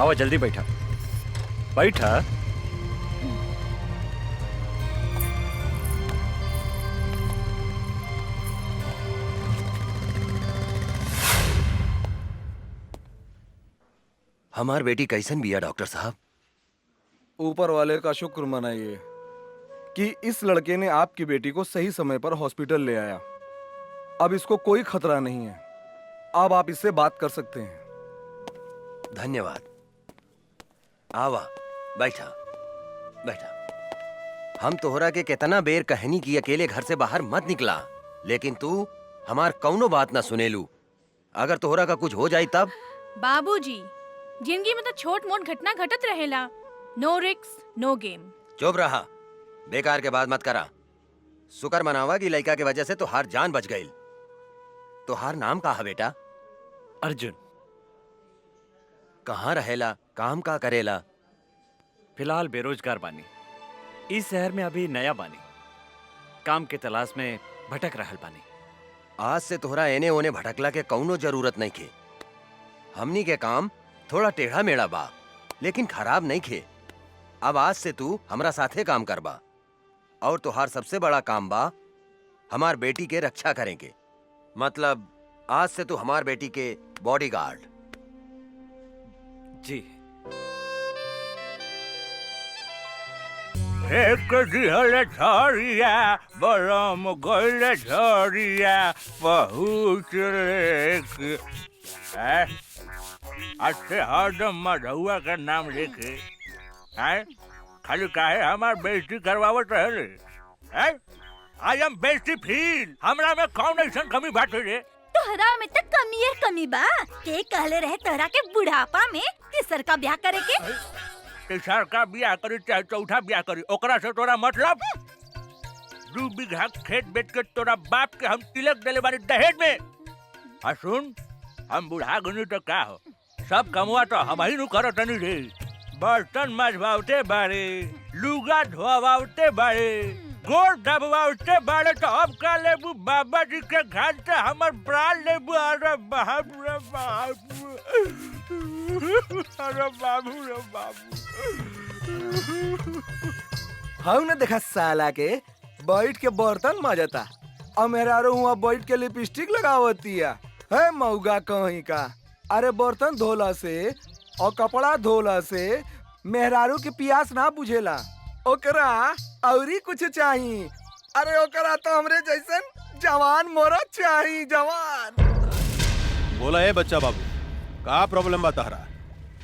आओ जल्दी बैठा बैठा। हमार बेटी कैसन बिया डॉक्टर साहब? ऊपर वाले का शुक्र मनाइए कि इस लड़के ने आपकी बेटी को सही समय पर हॉस्पिटल ले आया। अब इसको कोई खतरा नहीं है। अब आप इससे बात कर सकते हैं। धन्यवाद। आवा, बैठा बैठा। हम तोहरा के कितना बेर कहनी की अकेले घर से बाहर मत निकला, लेकिन तू हमार कौनो बात ना सुनेलू। अगर तोहरा का कुछ हो जाए तब? बाबूजी, जिंदगी में तो छोट मोट घटना घटत रहेला। नो रिस्क नो गेम। चुप रहा, बेकार के बात मत करा। शुक्र मनावा की लड़का के वजह से तोहार जान बच गई। तोहार नाम का है बेटा? अर्जुन। कहाँ रहेला, काम का करेला? फिलहाल बेरोजगार बानी। इस शहर में अभी नया बानी, काम के तलाश में भटक रहल बानी। आज से तोहरा एने ओने भटकला के कौनो जरूरत नहीं खे। हमनी के काम थोड़ा टेढ़ा मेढ़ा बा, लेकिन खराब नहीं खे। अब आज से तू हमरा साथे काम करबा, और तोहार सबसे बड़ा काम बा हमार बेटी के रक्षा करेंगे। मतलब आज से तू हमार बेटी के बॉडीगार्ड। जी। एक दिहल झरिया बरम गइल झरिया बहुत अच्छे हरदम मधुआ का नाम लेके हैं खाली काहे हमार बेइज्जती करवावत रहे। आई एम बेइज्जती फील। हमरा में कौन ऐसा कमी बाटे रे? तोहरा में तो कमी है कमी बा। के कहले रहे तोहरा के बुढ़ापा में तीसर का ब्याह करे के? तीसर का ब्याह करी चाहे चौथा ब्याह करी, ओकरा से तोरा मतलब? 2 बीघा खेत बेच के तोरा बाप के हम तिलक देले बारी दहेज में। आ सुन, हम बुढ़ा गनी तो का हो, सब कमवा तो हम ही नु करत नहीं रे। बर्तन मजवावते बारे, लुगा धोवावते बारे, गोड़ दबवावते बारे, तो अब का लेबू बाबा जी के घर से हमर प्राण लेबू। अरे बाप रे बाप, अरे बाबू रे बाबू। हम ने देखा साला के बैठ के बर्तन मजता, और मेहरारू हुआ बैठ के लिपस्टिक लगावतिया है मऊगा कहीं का। अरे बर्तन धोला से और कपड़ा धोला से मेहरारू की प्यास ना बुझेला, ओकरा औरी कुछ चाहिए। अरे ओकरा तो हमरे जैसन जवान मरद चाहिए, जवान। बोला है बच्चा बाबू, का प्रॉब्लम बता रहा?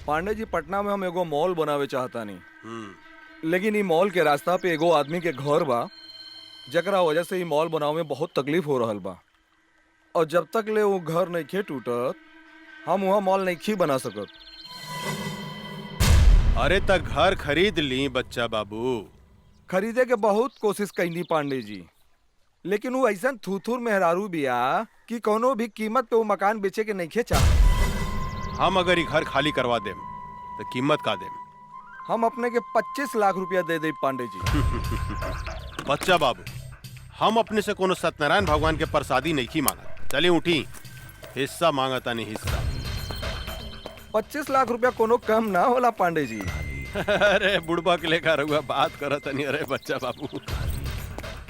पांडे जी, पटना में हम एगो मॉल बनावे चाहता नहीं, लेकिन ई मॉल के रास्ता पे एगो आदमी के घर बा, जकरा वजह से ई मॉल बनावे में बहुत तकलीफ हो रहल बा। और जब तक ले वो घर नहीं खे टूटत, हम वहाँ मॉल नहीं खी बना सकत। अरे तक घर खरीद ली बच्चा बाबू। खरीदे के बहुत कोशिश कैनी पांडे जी, लेकिन वो ऐसा थूथूर मेहरारू बिया कि कोनो भी कीमत पे वो मकान बेचे के नहीं खेचा। हम अगर ये घर खाली करवा देम तो कीमत का देम? हम अपने के 25 लाख रुपया दे दे पांडे जी। बच्चा बाबू, हम अपने से कोनो सत्यनारायण भगवान के प्रसादी नहीं की मांगा। चलिए उठी, हिस्सा मांगता नहीं हिस्सा। 25 लाख रुपया कोनो कम ना होला पांडे जी। अरे बुढ़बा के लेकर हुआ बात करत नहीं। अरे बच्चा बाबू,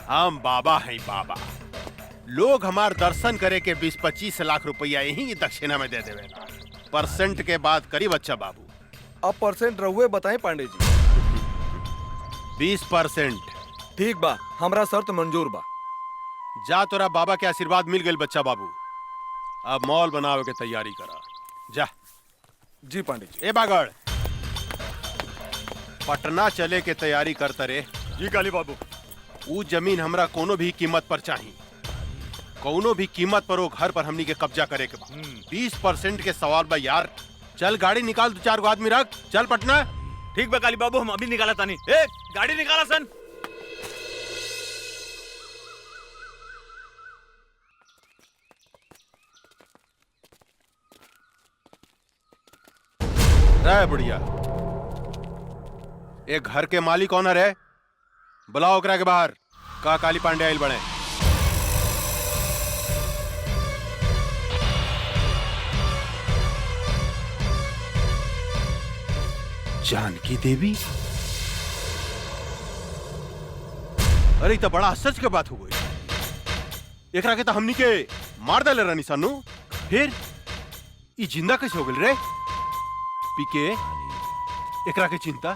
हम बाबा हैं बाबा। लोग हमार दर्शन करे के 20-25 लाख रुपया यही दक्षिणा में दे देवे। परसेंट के बात करी बच्चा बाबू। अब परसेंट रहुए बताएं पांडे जी। 20%। ठीक बा, हमरा शर्त मंजूर बा। जा, तोरा बाबा के आशीर्वाद मिल गई बच्चा बाबू। अब मॉल बनावे के तैयारी करा जा। जी पांडे जी। ए बागड़, पटना चले के तैयारी करता रे। जी काली बाबू। वो जमीन हमरा कोनो भी कीमत पर चाहिए। कोनो भी कीमत पर वो घर पर हमनी के कब्जा करे के बा। 20% के सवाल बा यार। चल गाड़ी निकाल, 2-4 गो आदमी रख, चल पटना। ठीक बा काली बाबू, हम अभी निकाला तानी। ए गाड़ी निकाला सन। रे बढ़िया, एक घर के मालिक ऑनर है, बुलाओ ओकरा के बाहर। का काली पांडे आइल बने? जानकी देवी? अरे तो बड़ा आश्चर्य के बात हो गई। एकरा के तो हमनी के मार डाले रानी सानू, फिर ये जिंदा कैसे हो गई रे? पीके एकरा के चिंता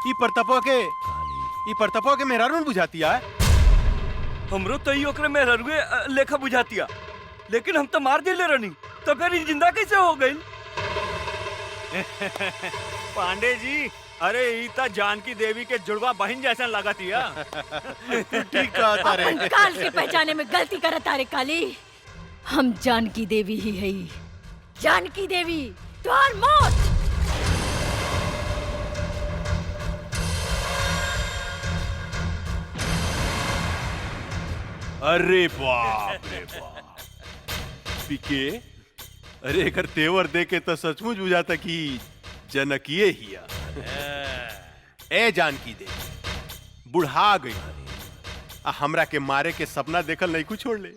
ई परतपो के मेहरारू बुझाती है। हमरो तो ही ओकरे मेहरुए लेखा बुझातिया, लेकिन हम तो मार दिले रहनी, तो फिर ये जिंदा कैसे हो गई? पांडे जी, अरे ईता जानकी देवी के जुड़वा बहन जैसा लगतिया। ठीक कहता रे। अपन काल के पहचाने में गलती करत रे काली। हम जानकी देवी ही है। जानकी देवी तुहार मौत। अरे बाप रे बाप पीके, अरे अगर तेवर देखे तो सचमुच बुझाता कि जनकिए हिया। ए जानकी देवी बुढ़ा गई आ हमरा के मारे के सपना देखल नहीं कुछ छोड़ ले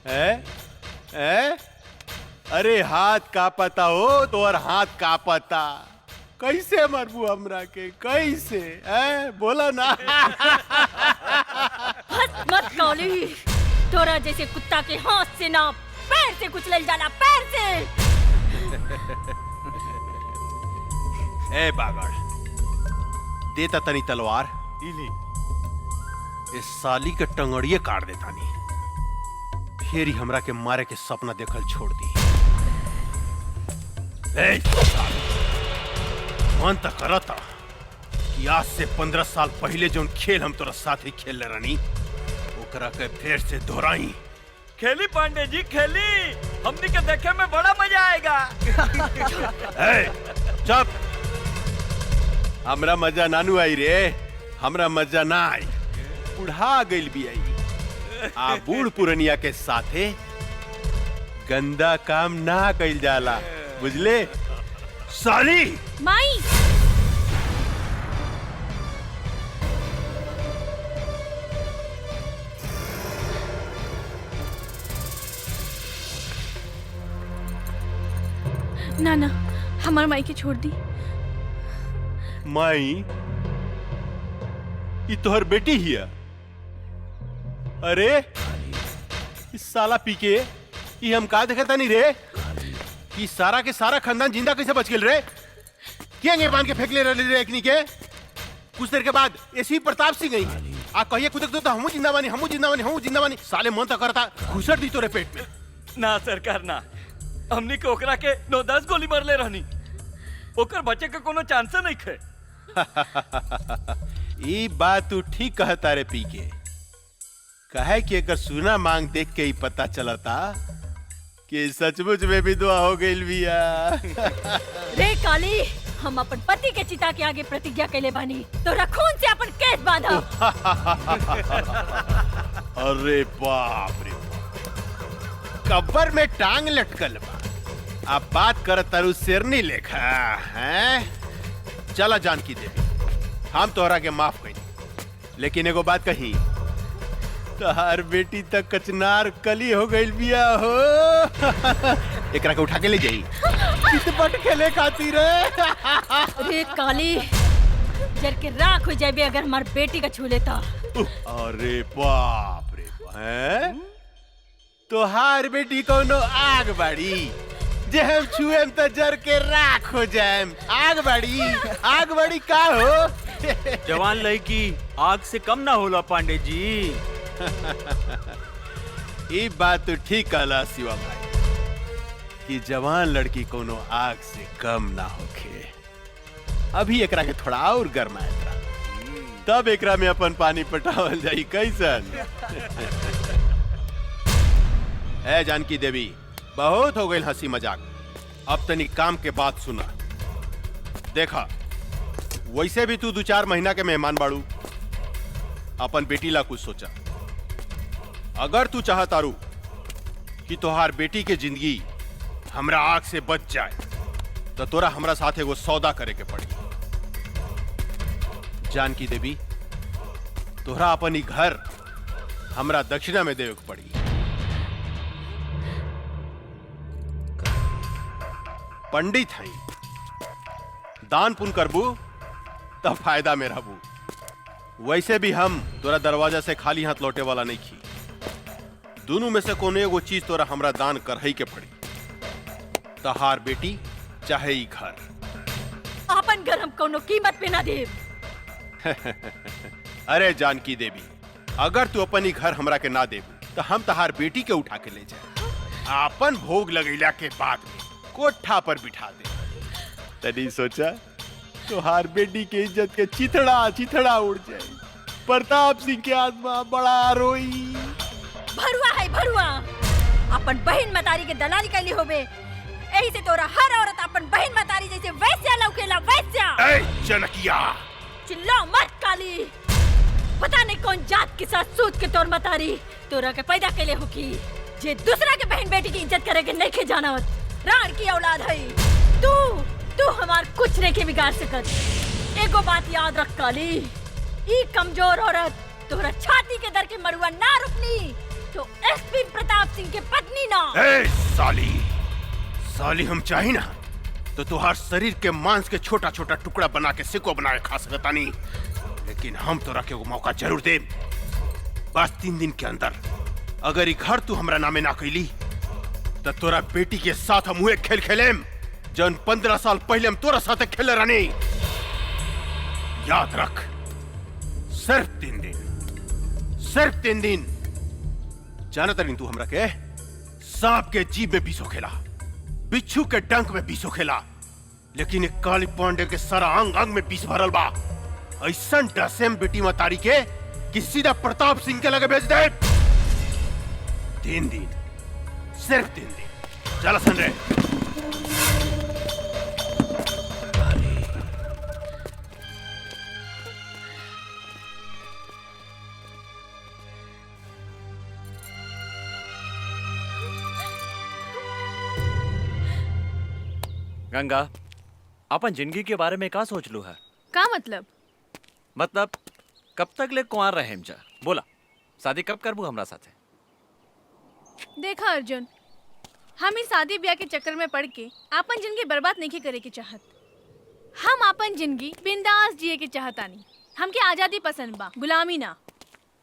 है? अरे हाथ का पता हो तो और हाथ का पता कैसे मरबू हमरा के कैसे बोला ना। हंस मत काली, तोरा जैसे कुत्ता के हाथ से ना पैर से कुचल जाला, पैर से। ए बागड़ देता तनी तलवार, इस साली के टंगड़िए काट देता नी, फिर ही हमरा के मारे के सपना देखल छोड़ दी। मन तक करता कि आज से 15 साल पहले जो खेल हम तोरा साथ ही खेल ले रानी, ओकरा के फिर से दोहराई। खेली पांडे जी खेली, हमनी के देखे में बड़ा मजा आएगा। चुप, हमरा मजा नानू आई रे, हमरा मजा ना आई, बुढ़ा गइल भी आई। आ बूढ़ पुरनिया के साथे गंदा काम ना कइल जाला, बुझले साली। माई ना ना, हमार माई के छोड़ दी। माई ये तोहर बेटी हिया? अरे इस साला पीके ये हम का देखता नहीं रे कि सारा के सारा खानदान जिंदा कैसे बच गेल रे? क्या बांध के फेंक ले रहे एकनी के? कुछ देर के बाद ऐसी प्रताप सिंह गई आ कहिए कुदक दो तो हमू जिंदा बानी, हमू जिंदा बानी, हमू जिंदा बानी। साले मन तो करता घुसट दी तोरे पेट में। ना सरकार ना, हमनी के ओकरा के 9-10 गोली मार ले रहनी, ओकर बचे के कोनो चांस नहीं खे। ये बात तू ठीक कहता रे पीके, कहे कि अगर सुना मांग देख के ही पता चलता कि सचमुच में भी दुआ हो गई बिया। रे काली, हम अपन पति के चिता के आगे प्रतिज्ञा कैले बानी, तोरा खून से अपन केस बांधा। अरे बाप रे, कब्र में टांग लटकल बा, अब बात कर तरु शेरनी लेखा हैं? चला जानकी देवी, हम तोहरा के माफ कही, लेकिन एगो बात कही, तोहार बेटी तक कचनार कली हो गई बिया हो। एकरा के उठा के ले जाई कितपट खेले खातिर। रे काली, जर के राख हो जाबे अगर हमार बेटी का छू लेता। अरे बाप रे, हैं? तोहार बेटी कोनो आग बाड़ी, जे हम छुएम तो जर के राख हो जाएम। आग बड़ी का हो? जवान लड़की आग से कम ना होला पांडे जी। ये बात तो ठीक कहला शिवा भाई कि जवान लड़की कोनो आग से कम ना होखे। अभी एकरा के थोड़ा और गरमाएगा, तब एकरा में अपन पानी पटावल जाई कैसन। ए जानकी देवी, बहुत हो गई हंसी मजाक, अब तनी काम के बात सुना। देखा, वैसे भी तू 2-4 महीना के मेहमान बाड़ू, अपन बेटी ला कुछ सोचा। अगर तू चाहतारू कि तोहार बेटी के जिंदगी हमरा आग से बच जाए, तो तोरा हमरा साथ एगो सौदा करे के पड़ी। जानकी देवी, तोहरा अपन ही घर हमरा दक्षिणा में देवे के पड़ी। पंडित हई, दान पुण्य करबू तब फायदा में रहबू। वैसे भी हम तोरा दरवाजा से खाली हाथ लौटे वाला नहीं खी। दोनों में से कोनो एगो चीज तोरा हमरा दान कर ही के पड़ी। तहार बेटी चाहे ई घर। अपन घर हम कोनो कीमत पे ना देब। अरे जानकी देवी, अगर तू अपन ही घर हमरा के ना देबू तो हम तहार बेटी के उठा के ले जाए, आपन भोग लगैला के बाद में कोठा पर बिठा दे। तनी सोचा तुहार बेटी के इज्जत के चिथड़ा चिथड़ा उड़ जाए, प्रताप सिंह के आत्मा बड़ा रोई। भरुआ है भरुआ, अपन बहन मतारी के दलाली कैली होबे, यही से तोरा हर औरत अपन बहन मतारी जैसे वैस्या लौकेला वैस्या। ए जनकिया, चिल्ला मत काली, पता नहीं कौन जात के साथ सूत के तोर मतारी तोरा के पैदा कैले हो की जे दूसरा के बहन बेटी की इज्जत करे के नहीं के जानत। राण की औलाद है तू हमार कुछ नहीं के बिगाड़ सकत। एगो बात याद रख काली, ई कमजोर औरत तोरा छाती के दर के मरुआ ना रुकनी तो एसपी प्रताप सिंह के पत्नी ना। ए साली हम चाही ना तो तुहार शरीर के मांस के छोटा छोटा टुकड़ा बना के सिको बना के खा सकता नहीं, लेकिन हम तोरा के वो मौका जरूर दे। बस 3 दिन के अंदर अगर ई घर तू हमरा नामे ना कैली तो तोरा बेटी के साथ हम उहे खेल खेलेम जन 15 साल पहले हम तोरा साथ खेले रहनी। याद रख, सिर्फ 3 दिन। जानत नहीं तू हमरा के सांप के जीभ में बीसो खेला, बिच्छू के डंक में बीसो खेला, लेकिन एक काली पांडे के सारा अंग अंग में बीस भरल बा। ऐसा डसेम बेटी मतारी के कि सीधा प्रताप सिंह के लगे भेज दे। 3 दिन, सिर्फ 3 दिन। चला संजय। गंगा, अपन जिंदगी के बारे में का सोच लू है? का मतलब? मतलब कब तक ले कुंवार रहे जा? बोला, शादी कब करबू हमरा साथे? देखा अर्जुन, हम इस शादी ब्याह के चक्कर में पड़ के अपन जिंदगी बर्बाद नहीं करे के चाहत। हम अपन जिंदगी बिंदास जिए के चाहतानी। हमके आजादी पसंद बा, गुलामी ना।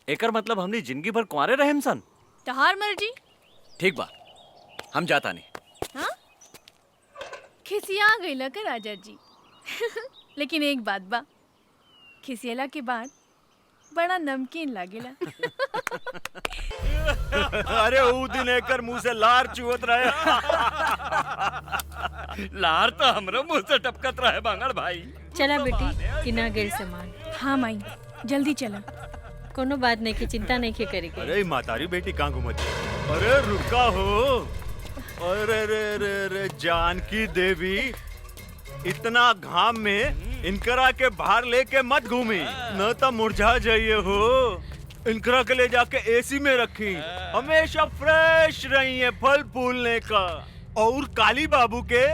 एकर मतलब हमनी जिंदगी भर कुंवारे रहेम सन? तहार मर्जी। ठीक बा, हम जाता नहीं। हाँ? खिसिया गईला का राजा जी। लेकिन एक बात बा, खिसियला के बाद बड़ा नमकीन लागेला। अरे ऊ दिन एकर मुंह से लार चुवत रहे। लार तो हमरो मुंह से टपकत रहे बांगड़ भाई। चला बेटी, किना गेल सामान। हाँ माई, जल्दी चला। कोनो बात नहीं की चिंता नहीं के करेगी। अरे मातारी बेटी कहाँ घूमती? अरे रुका हो। अरे रे रे रे जानकी देवी, इतना घाम में इनकरा के बाहर लेके मत घूमी, न तो मुरझा जाइए हो। इनकरा के ले जाके एसी में रखी, हमेशा फ्रेश रही है फल फूलने का। और काली बाबू के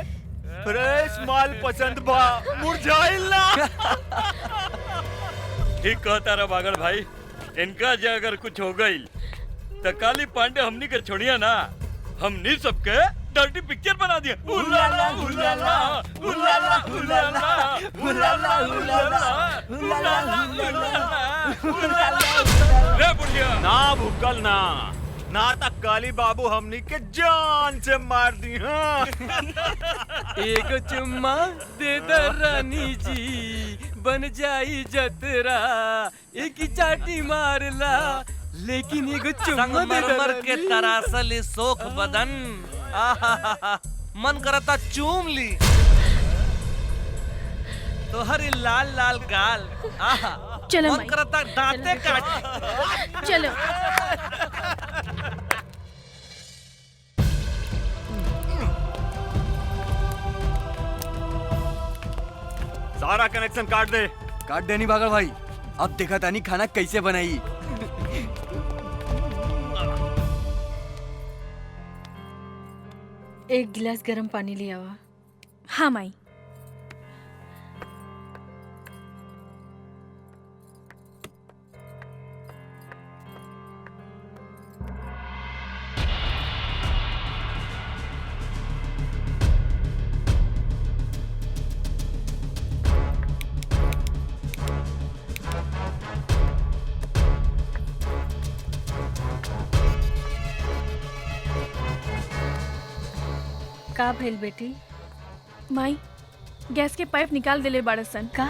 फ्रेश माल पसंद बा, मुरझाइल ना। ठीक कहता रहा बागड़ भाई, इनका जो अगर कुछ हो गई तो काली पांडे हमनी के छोड़िया ना, हमनी सबके डर्टी पिक्चर बना दिया। उलाला उलाला उलाला उलाला उलाला उलाला उलाला। रे बुढ़िया ना भूकल ना तक काली बाबू हमनी के जान से मार दी। हाँ। एक चुम्मा दे दे रानी जी, बन जाई जतरा, एक ही चाटी मारला, लेकिन एगो चुम्मा दे दे संगमरमर के तरासल सोख बदन, मन करता चूम ली। तो हरी लाल लाल गाल, चलो मन माई, करता दांते काट। चलो। सारा कनेक्शन काट दे। काट देनी बागड़ भाई, अब देखा तानी खाना कैसे बनाई। एक गिलास गर्म पानी ले आवा। हाँ माई। का भेल बेटी? माई गैस के पाइप निकाल देले बाड़सन। का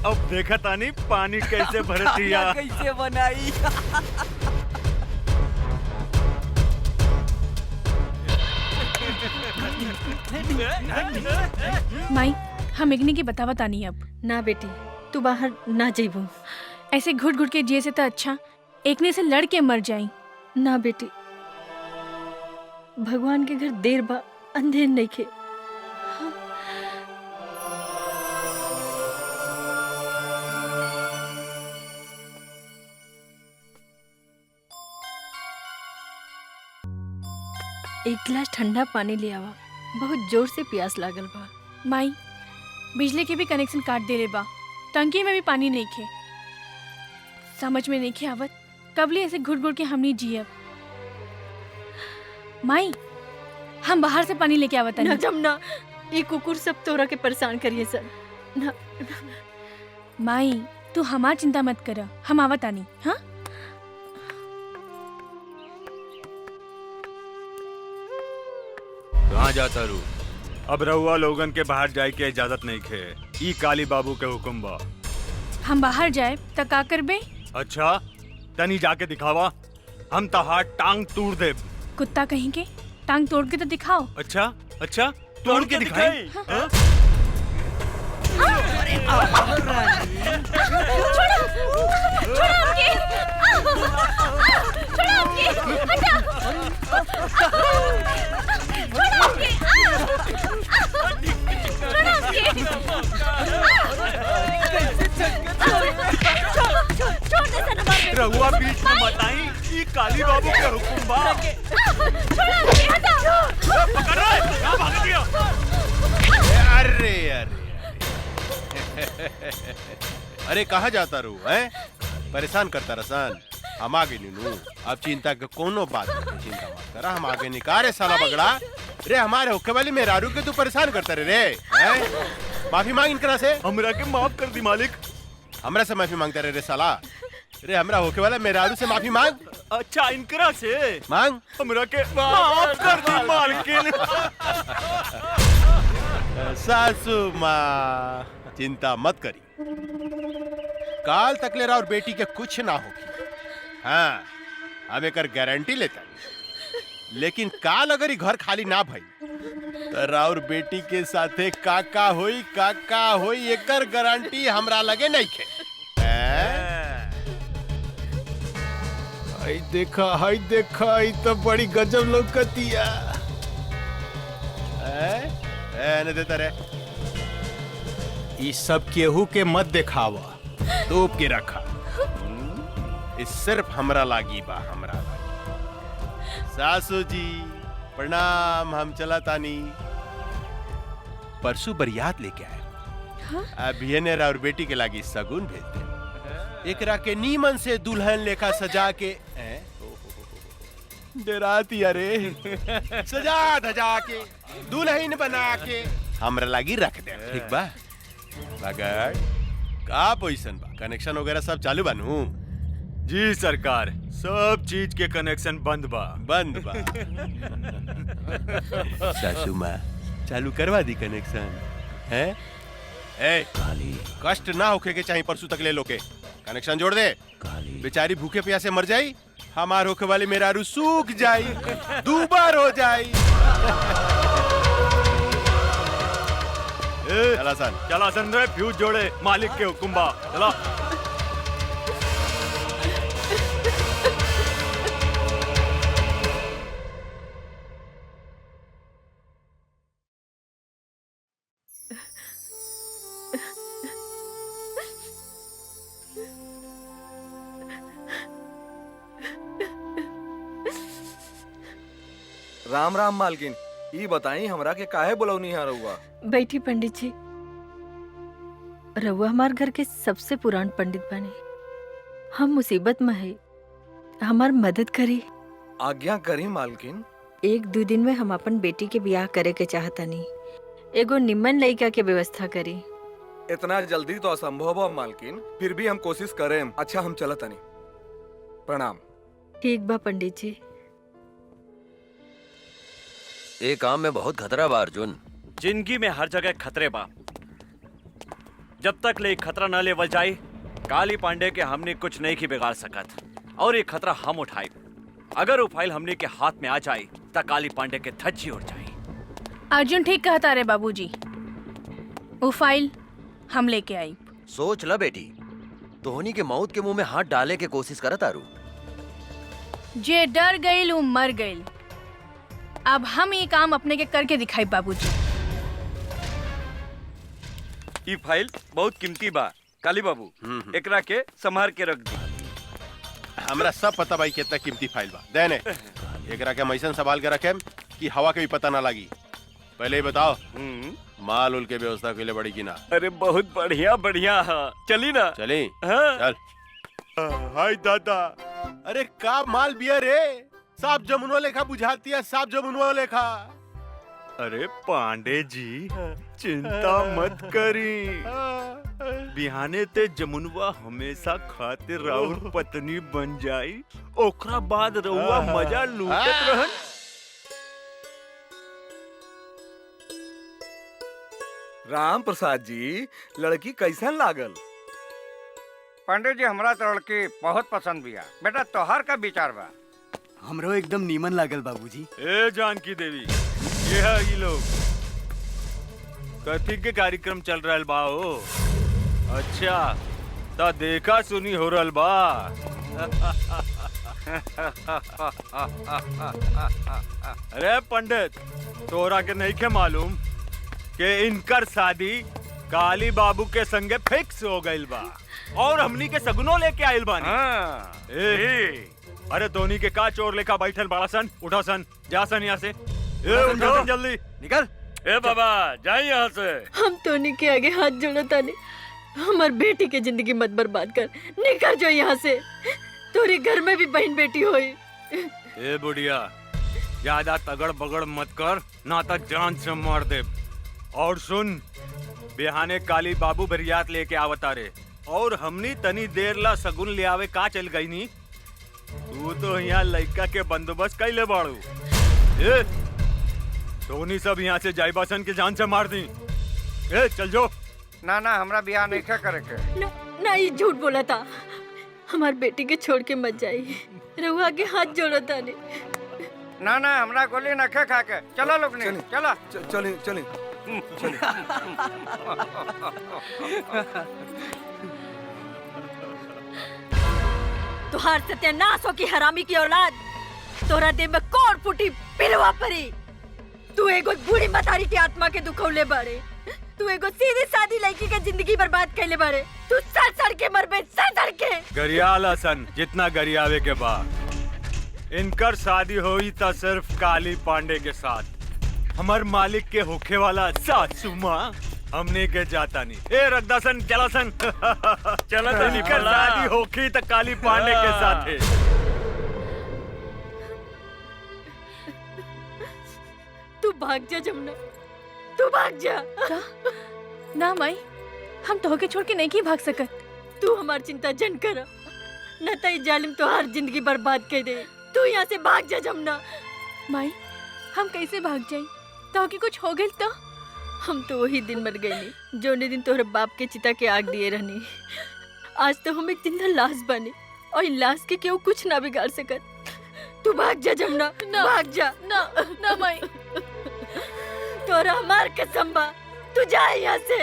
अब देखा तानी पानी कैसे भरतिया। कैसे बनाई। माई हम इग्नी की बतावा तानी अब। ना बेटी तू बाहर ना जेबू। ऐसे घुट घुट के जिए से तो अच्छा एकने से लड़ के मर जाई। ना बेटी भगवान के घर देर बा अंधेर नहीं खे। एक गिलास ठंडा पानी ले आवा, बहुत जोर से प्यास लागल बा। माई बिजली के भी कनेक्शन काट दे रे बा, टंकी में भी पानी नहीं खे। समझ में नहीं खे आवत कबली ऐसे घुट घुट के हमनी जियब। माई हम बाहर से पानी लेके आवत ना जमुना, ये कुकुर सब तोरा के परेशान करिए सर। ना माई तू हमार चिंता मत कर, हम आवत आनी। हाँ कहाँ जाता रू? अब रहुआ लोगन के बाहर जाए के इजाजत नहीं खे। ई काली बाबू के हुक्म बा। हम बाहर जाए त का करबे? अच्छा तनी जाके दिखावा, हम तहार टांग तोड़ दे। कुत्ता कहीं के टांग तोड़ के तो दिखाओ। अच्छा अच्छा तोड़ के दिखाई। हाँ? रहुआ बीच में बताई कि काली बाबू के हुक्म बा। पकड़ रहा है, कहाँ भाग दिया? अरे अरे अरे कहाँ जाता रू है? परेशान करता रसन। हम आगे नीनू, अब चिंता के कोनो बात नहीं, चिंता मत करा, हम आगे निकारे साला बगड़ा। रे हमारे होके वाली मेहरारू के तू परेशान करता रे हैं? माफी मांग इनकरा से। हमरा के माफ कर दी मालिक। हमरा से माफी मांगता रे साला। रे हमरा होके वाला मेहरारू से माफी मांग। अच्छा इनकरा से मांग। हमरा के माफ कर दी मालकिन। सासू माँ चिंता मत करी, काल तक ले रहा और बेटी के कुछ ना होगी। हाँ हम एक गारंटी लेता, लेकिन काल अगर ही घर खाली ना भई तो राउर बेटी के साथे काका होई एकर गारंटी हमरा लगे नहीं खे। हाय देखा ई तो बड़ी गजब लौकतिया। ने देता रे। ई सब केहू के मत दिखावा, तोप के रखा। इस सिर्फ हमरा लागी बा, हमरा लागी। सासू जी प्रणाम, हम चला तानी। परसों बरियात लेके आए। हाँ? अभी ने और बेटी के लागी सगुन भेज दे। एकरा के नीमन से दुल्हन लेखा सजा के डराती अरे सजा धजा के दुल्हन बना के हमरा लागी रख दे। ठीक बा? मगर का पोजीशन बा? कनेक्शन वगैरह सब चालू बानू? जी सरकार, सब चीज के कनेक्शन बंद बा। सासू माँ चालू करवा दी कनेक्शन है? काली कष्ट ना होके के चाहिए, परसों तक ले लो के कनेक्शन जोड़ दे। काली बेचारी भूखे प्यासे मर जाई, हमार होके वाली मेहरारू सूख जाई, दूबर हो जाई। चला सन रे, फ्यूज जोड़े, मालिक के हुक्म बा। चला। राम राम मालकिन, ई बताई हमरा के काहे बुलौनी है रहुआ? बैठी पंडित जी। रहुआ हमार घर के सबसे पुरान पंडित बने। हम मुसीबत में है, हमार मदद करी। आज्ञा करी मालकिन। एक दो दिन में हम अपन बेटी के ब्याह करे के चाहतनी। एगो निम्मन लड़का के व्यवस्था करी। इतना जल्दी तो असंभव है मालकिन, फिर भी हम कोशिश करें। अच्छा हम चलत तनी। प्रणाम। ठीक बा पंडित जी। एक काम में बहुत खतरा बा अर्जुन। जिंदगी में हर जगह खतरे बा। जब तक ले खतरा न लेवल जाए, काली पांडे के हमने कुछ नहीं की बिगाड़ सकत। और ये खतरा हम उठाए। अगर वो फाइल हमने के हाथ में आ जाए तो काली पांडे के धज्जी उड़ जाए। अर्जुन ठीक कहता रे बाबूजी। वो फाइल हम लेके आई। सोच ल बेटी, तोहनी के मौत के मुंह में हाथ डाले के कोशिश करत आरू। जे डर गईल वो मर गईल। अब हम ये काम अपने के करके दिखाई बाबूजी। ये फाइल बहुत कीमती बा काली बाबू, एकरा के संभार के रख दी। हमरा सब पता भाई कितना कीमती फाइल बा। देने एकरा के मैसन संभाल के रखे कि हवा के भी पता ना लगी। पहले ही बताओ माल उल के व्यवस्था के लिए बड़ी की ना? अरे बहुत बढ़िया बढ़िया है। चली ना? चली। हाँ। चल। हाय दादा, अरे का माल बिया रे? साफ जमुनवा लेखा बुझाती है, साफ जमुनवा लेखा। अरे पांडे जी चिंता मत करी, बिहाने ते जमुनवा हमेशा खातिर राउर पत्नी बन जाई, ओकरा बाद रहुआ मजा लूटत रहन। राम प्रसाद जी, लड़की कैसन लागल? पंडित जी हमरा तो लड़की बहुत पसंद बिया। बेटा तोहर का विचार बा? हमरो एकदम नीमन लागल बाबूजी। ए जानकी देवी, ये है ये लोग कथी के कार्यक्रम चल रहल बा हो? अच्छा ता देखा सुनी हो रहल बा। अरे पंडित, तोरा के नहीं के मालूम कि इनकर शादी काली बाबू के संगे फिक्स हो गइल बा और हमनी के सगुनो लेके आइल बानी। अरे धोनी के का चोर लेखा बैठल बड़ा सन? उठो सन, जा सन यहाँ से। उठो सन जल्दी, निकल। ए बाबा जाइए यहाँ से। हम तोनी के आगे हाथ जोड़ो तानी, हमार बेटी के जिंदगी मत बर्बाद कर। निकल जाओ यहाँ से, तोरे घर में भी बहन बेटी होई। ए बुढ़िया, ज्यादा तगड़ बगड़ मत कर, ना तो जान से मार दे। और सुन, बिहाने काली बाबू बरियात लेके आवता रे, और हमनी तनी देर ला सगुन ले आवे का चल गई नी। तू तो यहाँ लड़का के बंदोबस्त कैले बाड़ू। ए धोनी सब यहाँ से जाइबासन के जान से मार दी। ए चल जो। ना ना हमरा बियाह नहीं करे के। ना ये झूठ बोला था। हमार बेटी के छोड़ के मत जाइए, रहुआ के हाथ जोड़ो तानी। ना ना हमरा गोली न खा के। चलो लोग ने, चलो चले चले। तुहार सत्यानाश हो की हरामी की औलाद। तोरा देह में कौन फूटी पिलवा परी। तू एगो बूढ़ी मतारी की आत्मा के दुखौले बाड़े। तू एगो सीधी सादी लड़की के जिंदगी बर्बाद कैले बाड़े। तू सड़ सड़ के मरबे, सड़ सड़ के। गरियाला सन जितना गरियावे के बाद। इनकर शादी हुई था सिर्फ काली पांडे के साथ। हमार मालिक के होखे वाला सासू माँ हमने के जाता नहीं। ए रखदा सन, चला सन। चला तो इनकर शादी होखी तो काली पांडे के साथ है। तू भाग जा जमुना, तू भाग जा। ना माई, हम तोहके छोड़ के नहीं की भाग सकत। तू हमार चिंता जन कर, न तो जालिम तोहार जिंदगी बर्बाद कर दे। तू यहाँ से भाग जा जमुना। माई हम कैसे भाग जाई? तोहके कुछ हो गइल तो? हम तो वही दिन मर गई जो दिन तोहरे बाप के चिता के आग दिए रहनी। आज तो हम एक जिंदा लाश बने और इन लाश के केहू कुछ ना बिगाड़ सकत। तू भाग जा जमुना, भाग जा। ना ना माई, तोरा हमार कसम बा, तू जा यहाँ से।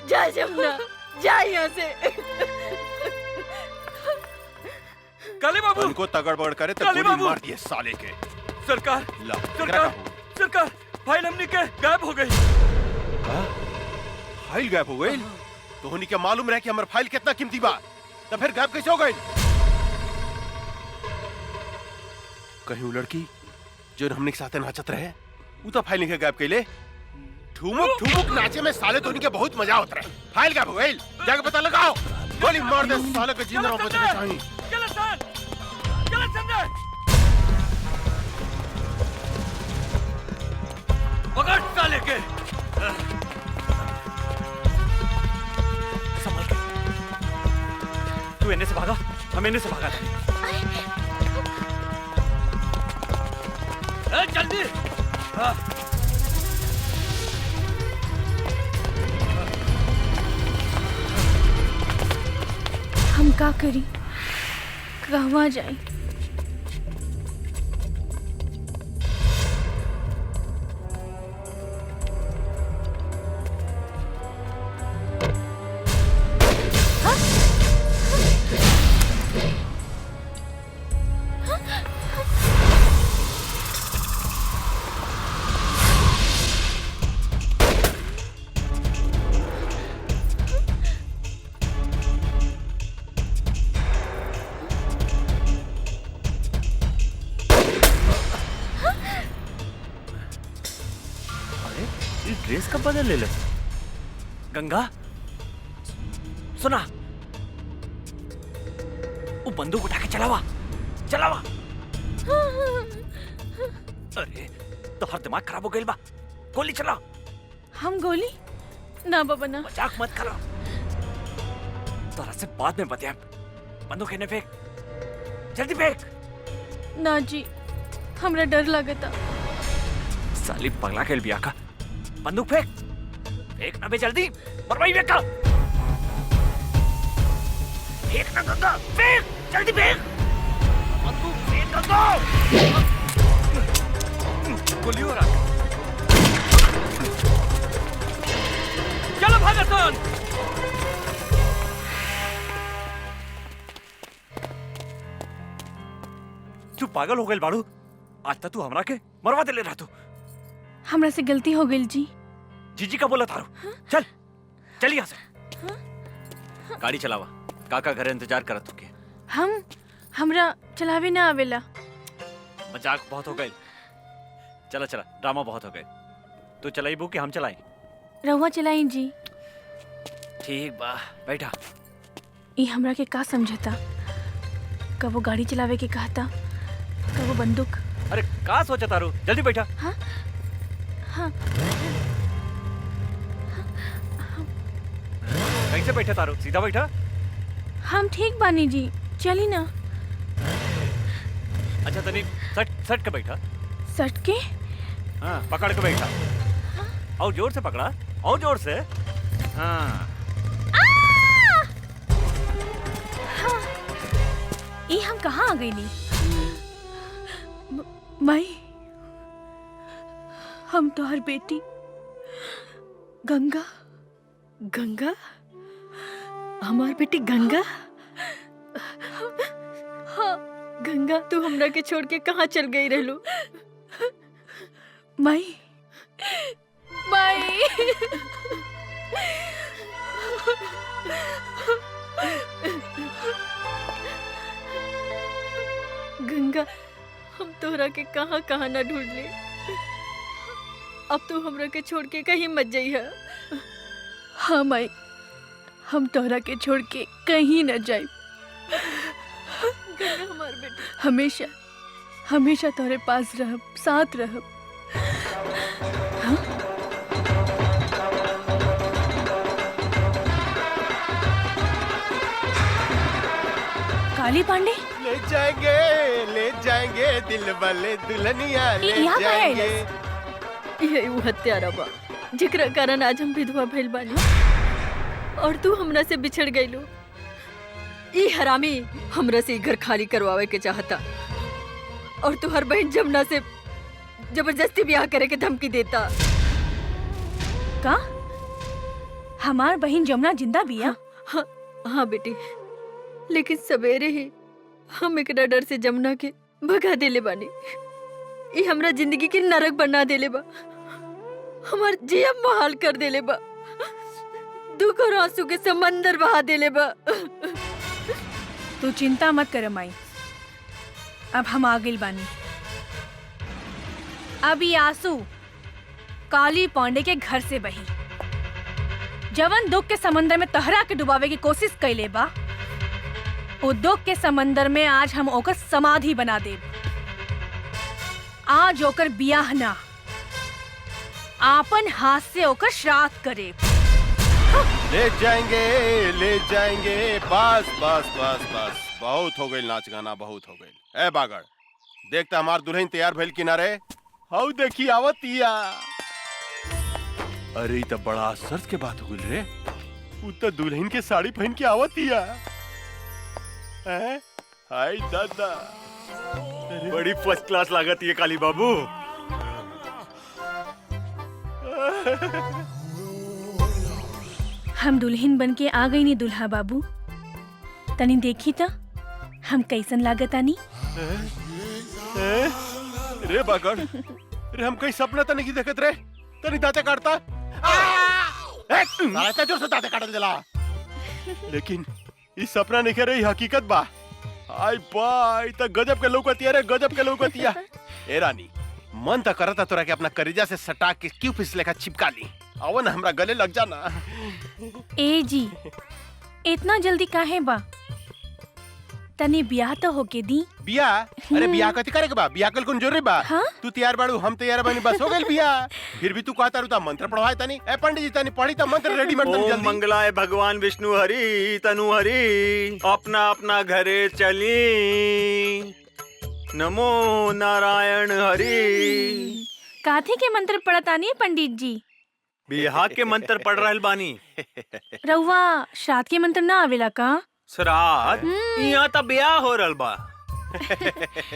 जा जमुना, जा यहाँ से। काली बाबू उनको तगड़ बगड़ करे तो काली गोली बाबू! मार दिए साले के। सरकार ला, सरकार सरकार, फाइल हमने के गायब हो गई। फाइल गायब हो गई? तो होनी क्या मालूम रहे कि हमारा फाइल कितना कीमती बा, तो फिर गायब कैसे हो गई? कहीं वो लड़की जो हमने के साथ नाचत रहे, वो तो फाइल नहीं गायब कैले। ठुमुक ठुमुक नाचे में साले तो के बहुत मजा होता रहे। फाइल गायब हो गई, जाके पता लगाओ। गोली मार दे साले के, जिंदा बचने चाहिए। चलो सर, चलो संजय, पकड़ साले के। तू इन्हें से भागा, हम इन्हें से भागा था। जल्दी। हाँ। हम का करी, कहवा जाए? ड्रेस कब बदल ले? गंगा सुना, वो बंदूक उठा के चलावा चलावा। अरे तो हर दिमाग खराब हो गई बा, गोली चला। हम गोली ना बाबा ना, मजाक मत करो, तोरा से बाद में बतिया। बंदूक इन्हें फेंक, जल्दी फेंक। ना जी, हमरा डर लगता। साली पगला के बिया का, बंदूक फेंक, फेंक ना बे जल्दी, मरवाई फेंक, फेंक ना गंगा, फेंक जल्दी फेंक, बंदूक फेंक गंगा। गोली हो रहा, चलो भागतन। तू पागल हो गई बाड़ू, आज तक तू हमरा के मरवा दे ले रहा तू। हमरा से गलती हो गई जी। जीजी का बोला थारू, चल चल यहाँ से। गाड़ी चलावा, काका घर इंतजार करत हो के। हमरा चलावे ना आवेला। मजाक बहुत हो गई, चला चला, ड्रामा बहुत हो गए। तू चलाइबू कि हम चलाई? रहुआ चलाई जी। ठीक बा, बैठा। ये हमरा के का समझता, कब वो गाड़ी चलावे के कहता, कब वो बंदूक। अरे का सोचा तारू, जल्दी बैठा। हाँ हाँ। कैसे बैठा तारू, सीधा बैठा। हम ठीक बानी जी, चली ना। अच्छा तनी सट सट के बैठा। सट के? हाँ पकड़ के बैठा। और जोर से पकड़ा, और जोर से। हाँ ये हम कहाँ आ गई नी? माई, हम तो हर बेटी गंगा। गंगा? हमार बेटी गंगा? हाँ। गंगा, तू हमरा के छोड़ के कहाँ चल गई रहलू? माई, माई। गंगा, हम तोहरा के कहाँ कहाँ ना ढूंढ ले। अब तू हमरा के छोड़ के कहीं मत जाइए। हाँ माई, हम तोहरा के छोड़ के कहीं न जाए। गंगा हमार बेटी, हमेशा हमेशा तोहरे पास रहब, साथ रहब। हाँ? काली पांडे ले जाएंगे दिल वाले दुल्हनिया ले जाएंगे। ये वो हत्यारा बा जेकरा कारण आज हम विधवा भइल बानी, और तू हमरा से बिछड़ गइलो। ई हरामी हमरा से घर खाली करवावे के चाहता, और तू हर बहन जमुना से जबरदस्ती ब्याह करे के धमकी देता। का? हमार बहन जमुना जिंदा बिया? हाँ बेटी, लेकिन सवेरे ही हम एक डर से जमुना के भगा देले बानी। ये हमरा जिंदगी के नरक बना देले बा, हमार जिया महाल कर देले बा, दुख और आंसू के समंदर बहा देले बा। तू चिंता मत कर माई, अब हम आ गइल बानी। अब ये आंसू काली पांडे के घर से बही। जवन दुख के समंदर में तहरा के डुबावे की कोशिश कैले बा, वो दुख के समंदर में आज हम ओकर समाधि बना देब। आज ओकर बियाह ना, आपन हाथ से ओकर श्राद्ध करेब। ले जाएंगे बस बस बस बस बहुत हो गई नाच गाना, बहुत हो गई। ए बागड़, देखता हमार दुल्हन तैयार भइल किनारे। हाउ देखी आवतिया। अरे ई तो बड़ा आश्चर्य के बात हो गई रे। उ तो दुल्हन के साड़ी पहन के आवतिया। हाय दादा, बड़ी फर्स्ट क्लास लागत है काली बाबू। हम दुल्हन बन के आ गई नी दुल्हा बाबू। तनी देखी त हम कैसन लागत आनी। रे बागड़, रे हम कहीं सपना तो नहीं देखत रे। तनी दांते काटता। साला इतना जोर से दांते काटल जला। लेकिन इस सपना नहीं रही, हकीकत बा। आई बाई त गजब के लौकतिया रे, गजब के लौकतिया। ए रानी, मन तो करता तोरा के अपना करेजा से सटा के क्यों फिसले का चिपका ली। आओ ना हमरा गले लग जाना। ए जी, इतना जल्दी काहे बा? तनी ब्याह तो होके दी। बियाह? अरे बियाह कथी करे के बा? बियाह कल कौन जरूरी बा? हाँ? तू तैयार बाड़ू, हम तैयार बानी, बस हो गइल बियाह। फिर भी तू कहता रुता मंत्र पढ़वाए तनी। ए पंडित जी तनी पढ़ी त मंत्र रेडीमेड तनी ओम जल्दी। मंगलाय भगवान विष्णु हरि तनु हरि, अपना अपना घरे चली। नमो नारायण हरि। काथे के मंत्र पढ़तानी है पंडित जी? बिहार के मंत्र पढ़ रहल बानी। रउआ श्राद्ध के मंत्र ना आवेला का? श्राद्ध? यहाँ तो ब्याह हो रहल बा।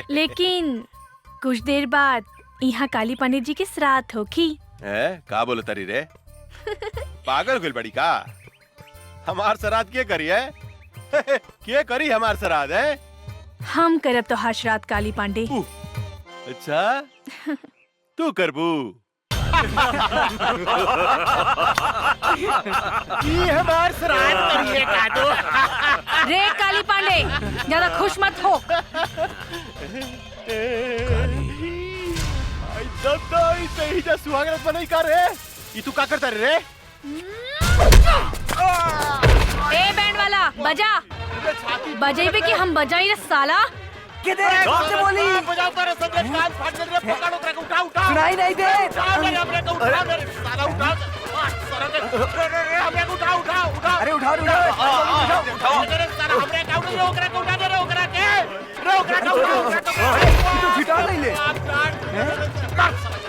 लेकिन कुछ देर बाद यहाँ काली पंडित जी के श्राद्ध होखी। का बोलो तरी रे? पागल गइल बड़ी का? हमार श्राद्ध के करी है? के करी हमार श्राद्ध है? हम करब तो श्राद्ध काली पांडे। अच्छा, तू करबू? ये हमार श्राद्ध करिए कादो। रे काली पांडे, ज्यादा खुश मत हो। आई दादा, इसे ही जा सुहागरात बनाई का रे? ई तू का करता रे? ए बैंड वाला, बजा। बजाइबे कि हम बजाई रे साला? किधर से बोली? बजाओ कर संदेश कान फाड़ दे रे, पकड़ो करे उठा उठा। सुनाई नहीं दे। उठा मेरे हमरे को उठा मेरे साला उठा। साला रे हमरे को उठा उठा उठा। अरे उठा उठा मेरे साला हमरे का उठा रे, ओकरा को उठा दे रे, ओकरा के रे, ओकरा का उठा। तू फिटा नहीं ले।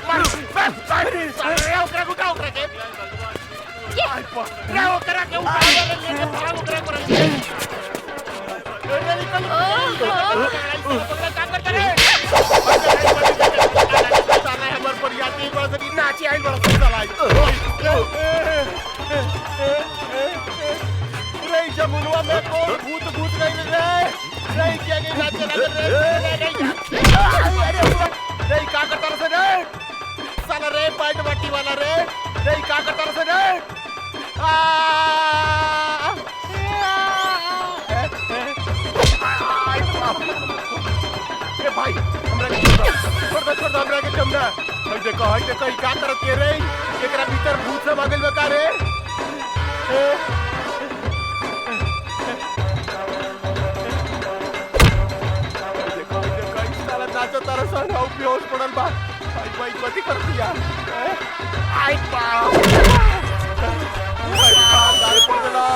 मार रे, ओकरा को उठा, ओकरा के रे, ओकरा के उठा रे, भाग ओकरा को। जमुनवा में कौन भूत भूत नहीं रे क्या के नाचे लगे रे का करता रे साला रे पैंट बट्टी वाला रे का करता रे ए भाई हमरा के छोड़ दो हमरा के जमना भाई देखो ई का करत के रे एकरा भीतर भूत सब आ गइल बा का रे देखो ई साला नाचो तारा संग आउ बेहोश पड़ल बा भाई कथी कर दिया आई बाप गाड़ी पड़ गला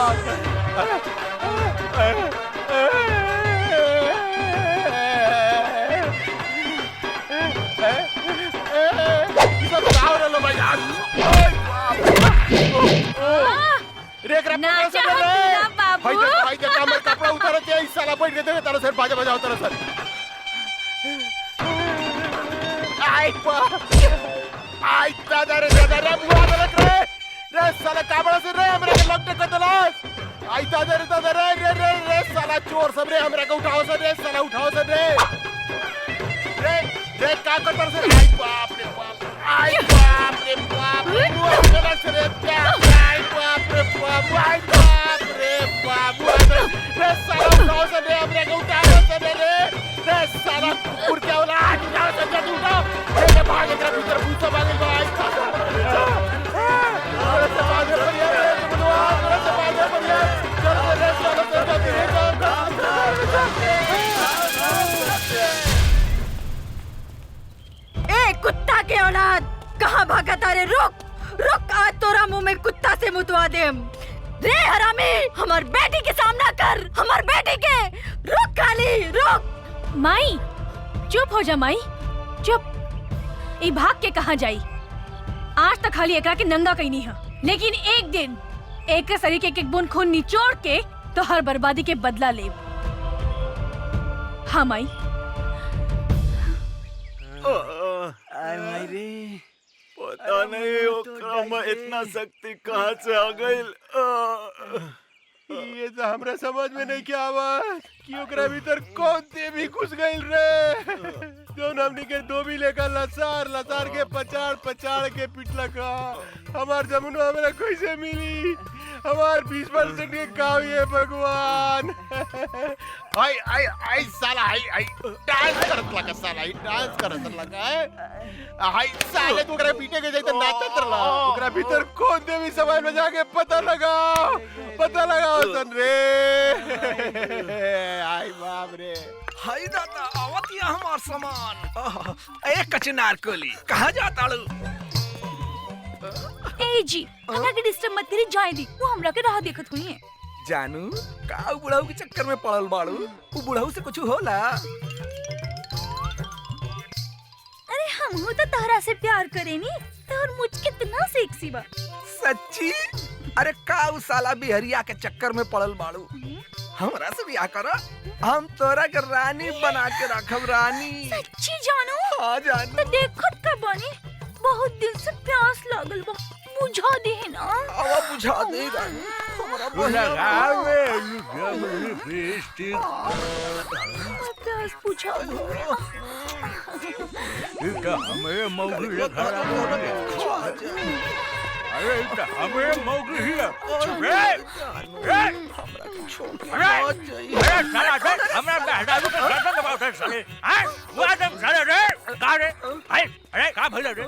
कपड़ा उतारे साला बैठ के देखे तारा सर बाजा बजाओ तारा सर आई दादा रे बुआ रे साला काबड़ा से रे हमरा के लॉक कर दलास आई दादा रे साला चोर सब रे हमरा के उठाओ सर रे साला उठाओ सर रे का करता सर आई बाप रे बाप बुआ चला सर आई बाप रे बाप रे साला उठाओ सर रे हमरा के उठाओ सर रे साला कुकुर क्या होला उठाओ सर रे उठाओ रे भाग एकरा भीतर भूत सब आ गइल बा आई ए कुत्ता के औलाद, कहाँ भागा तारे? रुक रुक, आज तोरा मुंह में कुत्ता से मुतवा देम। रे हरामी, हमार बेटी के सामना कर, हमार बेटी के। रुक काली, रुक। माई चुप हो जा माई, चुप। ई भाग के कहाँ जाई? आज तक खाली एकरा के नंगा कहीं नहीं है, लेकिन एक दिन एक के शरीर के एक बूंद खून निचोड़ के तो हर बर्बादी के बदला ले। हाँ माई। पता नहीं ओकरा में इतना शक्ति कहाँ से आ गई। ये तो हमरा समझ में नहीं क्या आवाज कि ओकरा भीतर कौन देवी घुस गइल रे। जौन हमनी के धोबी लेकर लसार के पचाड़ के पिटला का। हमार जमुना हमरा कैसे मिली? हमार 20% के गाँव ये भगवान। आई साला आई डांस करत लगा, साला आई डांस करत लगा है। आई साले तो ओकरा पीटे के जैसे नाचत रहा। ओकरा भीतर कौन देवी समाज में जाके पता लगा सन रे। आई बाप रे। हाय दादा, आवतिया हमार सामान। ए कचनार कोली, कहाँ जाता लू? ए जी, हमरा के डिस्टर्ब मत करी, जाए दी। वो हमरा के राह देखत हुई है। जानू का बुढ़ाऊ के चक्कर में पड़ल बाड़ू? वो बुढ़ाऊ से कुछ होला? अरे हम हो तो तहरा से प्यार करेनी, तोर मुझ कितना सेक्सी बा। सच्ची? अरे का उ साला बिहरिया के चक्कर में पड़ल बाड़ू? हमरा से ब्याह करा, हम तोरा के रानी बना के रखब। रानी सच्ची जानू? हाँ जानू। तो देखत का बानी, बहुत दिन से प्यास लागल बा, बुझा दे ना। आवा बुझा दे रानी। हमरा प्यास बुझा दो। हमें मौगी अरे हमें मौगी ही साला हमरा मेहरारू के गर्दन दबावत साले। हैं वो आदम साले रे का रे? अरे का भइल रे?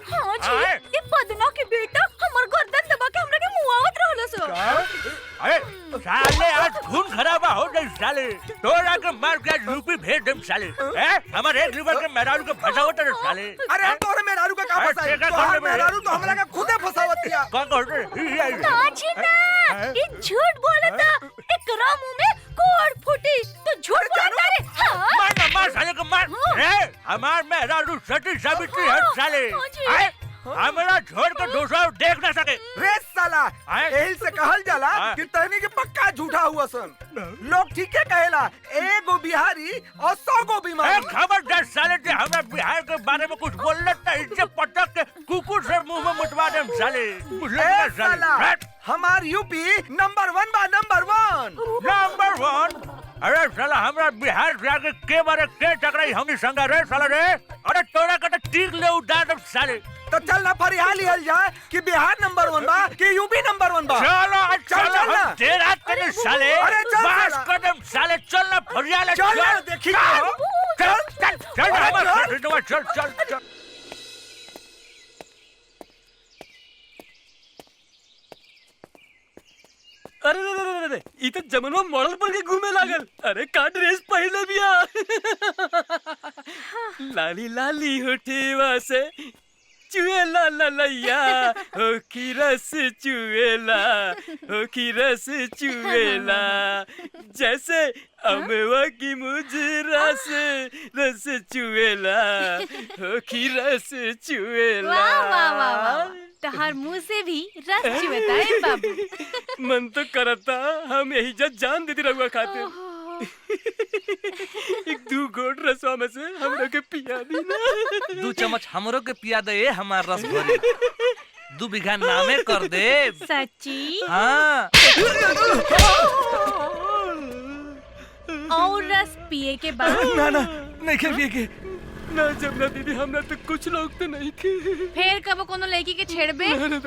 हाँ जी, ये पदना के बेटा हमर गर्दन दबा के हमरा के मुआवत रहलो सो। अरे साले आज खून खराबा हो गई साले। तोरा के मार के यूपी भेज देम साले। हैं हमारे एक रिवर के मेहरारू के फसावत रे साले। अरे हम तोरे मेहरारू का का फसाई? तोहर मेहरारू तो हमरा के खुदे फसावतिया। कौन कहत रे? काची ना, ये झूठ बोलता। एकरा मुंह में कोड़ फूटी तो झूठ बोलता रे। मार ना मार साले को मार। रे हमार मेहरारू सती सावित्री है साले। हैं हमरा छोड़ के दूसरा देख ना सके। रे साला, यही से कहल जाला कि तहनी के पक्का झूठा हुआ सन। लोग ठीक है कहेला, एगो बिहारी और 100 गो बीमारी। खबरदार साले जे हमरा बिहार के बारे में कुछ बोलले त इज्जत पटक के कुकुर से मुंह में मुतवा देम साले। ए साला, हमार यूपी नंबर 1 बा, नंबर 1। नंबर 1? अरे साला हमरा बिहार जाके के बारे के टकराई हमनी संग रे साला रे। अरे तोरा के त तीर ले उड़ा देम साले। तो चल ना फरियाल लिहल जाए कि बिहार नंबर 1 बा कि यूपी नंबर 1 बा। चलो ना तेरा तेरे साले। अरे चल बस कदम साले, चल ना फरियाल। चल देखी चल चल। अरे ई तो जमनवा मॉडल बन के घूमे लागल। अरे का ड्रेस पहले बिया। लाली लाली होठेवा से चुएला ललैया, हो की रस चुएला, हो की रस चुएला। जैसे अमवा की मुजरा से रस चुएला, हो की रस चुएला। वाह वाह वाह वाह, तहार मुंह से भी रस चुएता है बाबू। मन तो करता हम यही जान देती रहुआ खाते। एक 2 घोट रसवा में से हमरा के पिया दी ना। 2 चम्मच हमरो के पिया दे हमार रस भरी। 2 बीघा नामे कर दे। सच्ची? हाँ। और रस पिए के बाद? ना नहीं के पिए के ना। जमुना दीदी हमरा तो कुछ लोग तो नहीं के। फिर कब कोनो लड़की के छेड़बे? ना।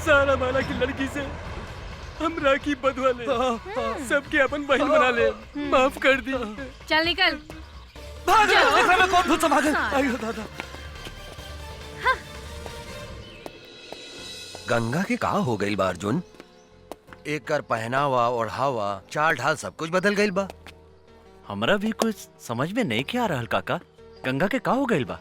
सारा माला की लड़की से हम राखी बधवा ले, सबके अपन बहन बना ले। माफ कर दी। चल निकल। भाग। में कौन भूत समागल? आयो दादा। गंगा के का हो गई बा अर्जुन? एकर पहनावा ओढ़ावा चाल ढाल सब कुछ बदल गई बा। हमरा भी कुछ समझ में नहीं के आ रहल काका। गंगा के का हो गइल बा?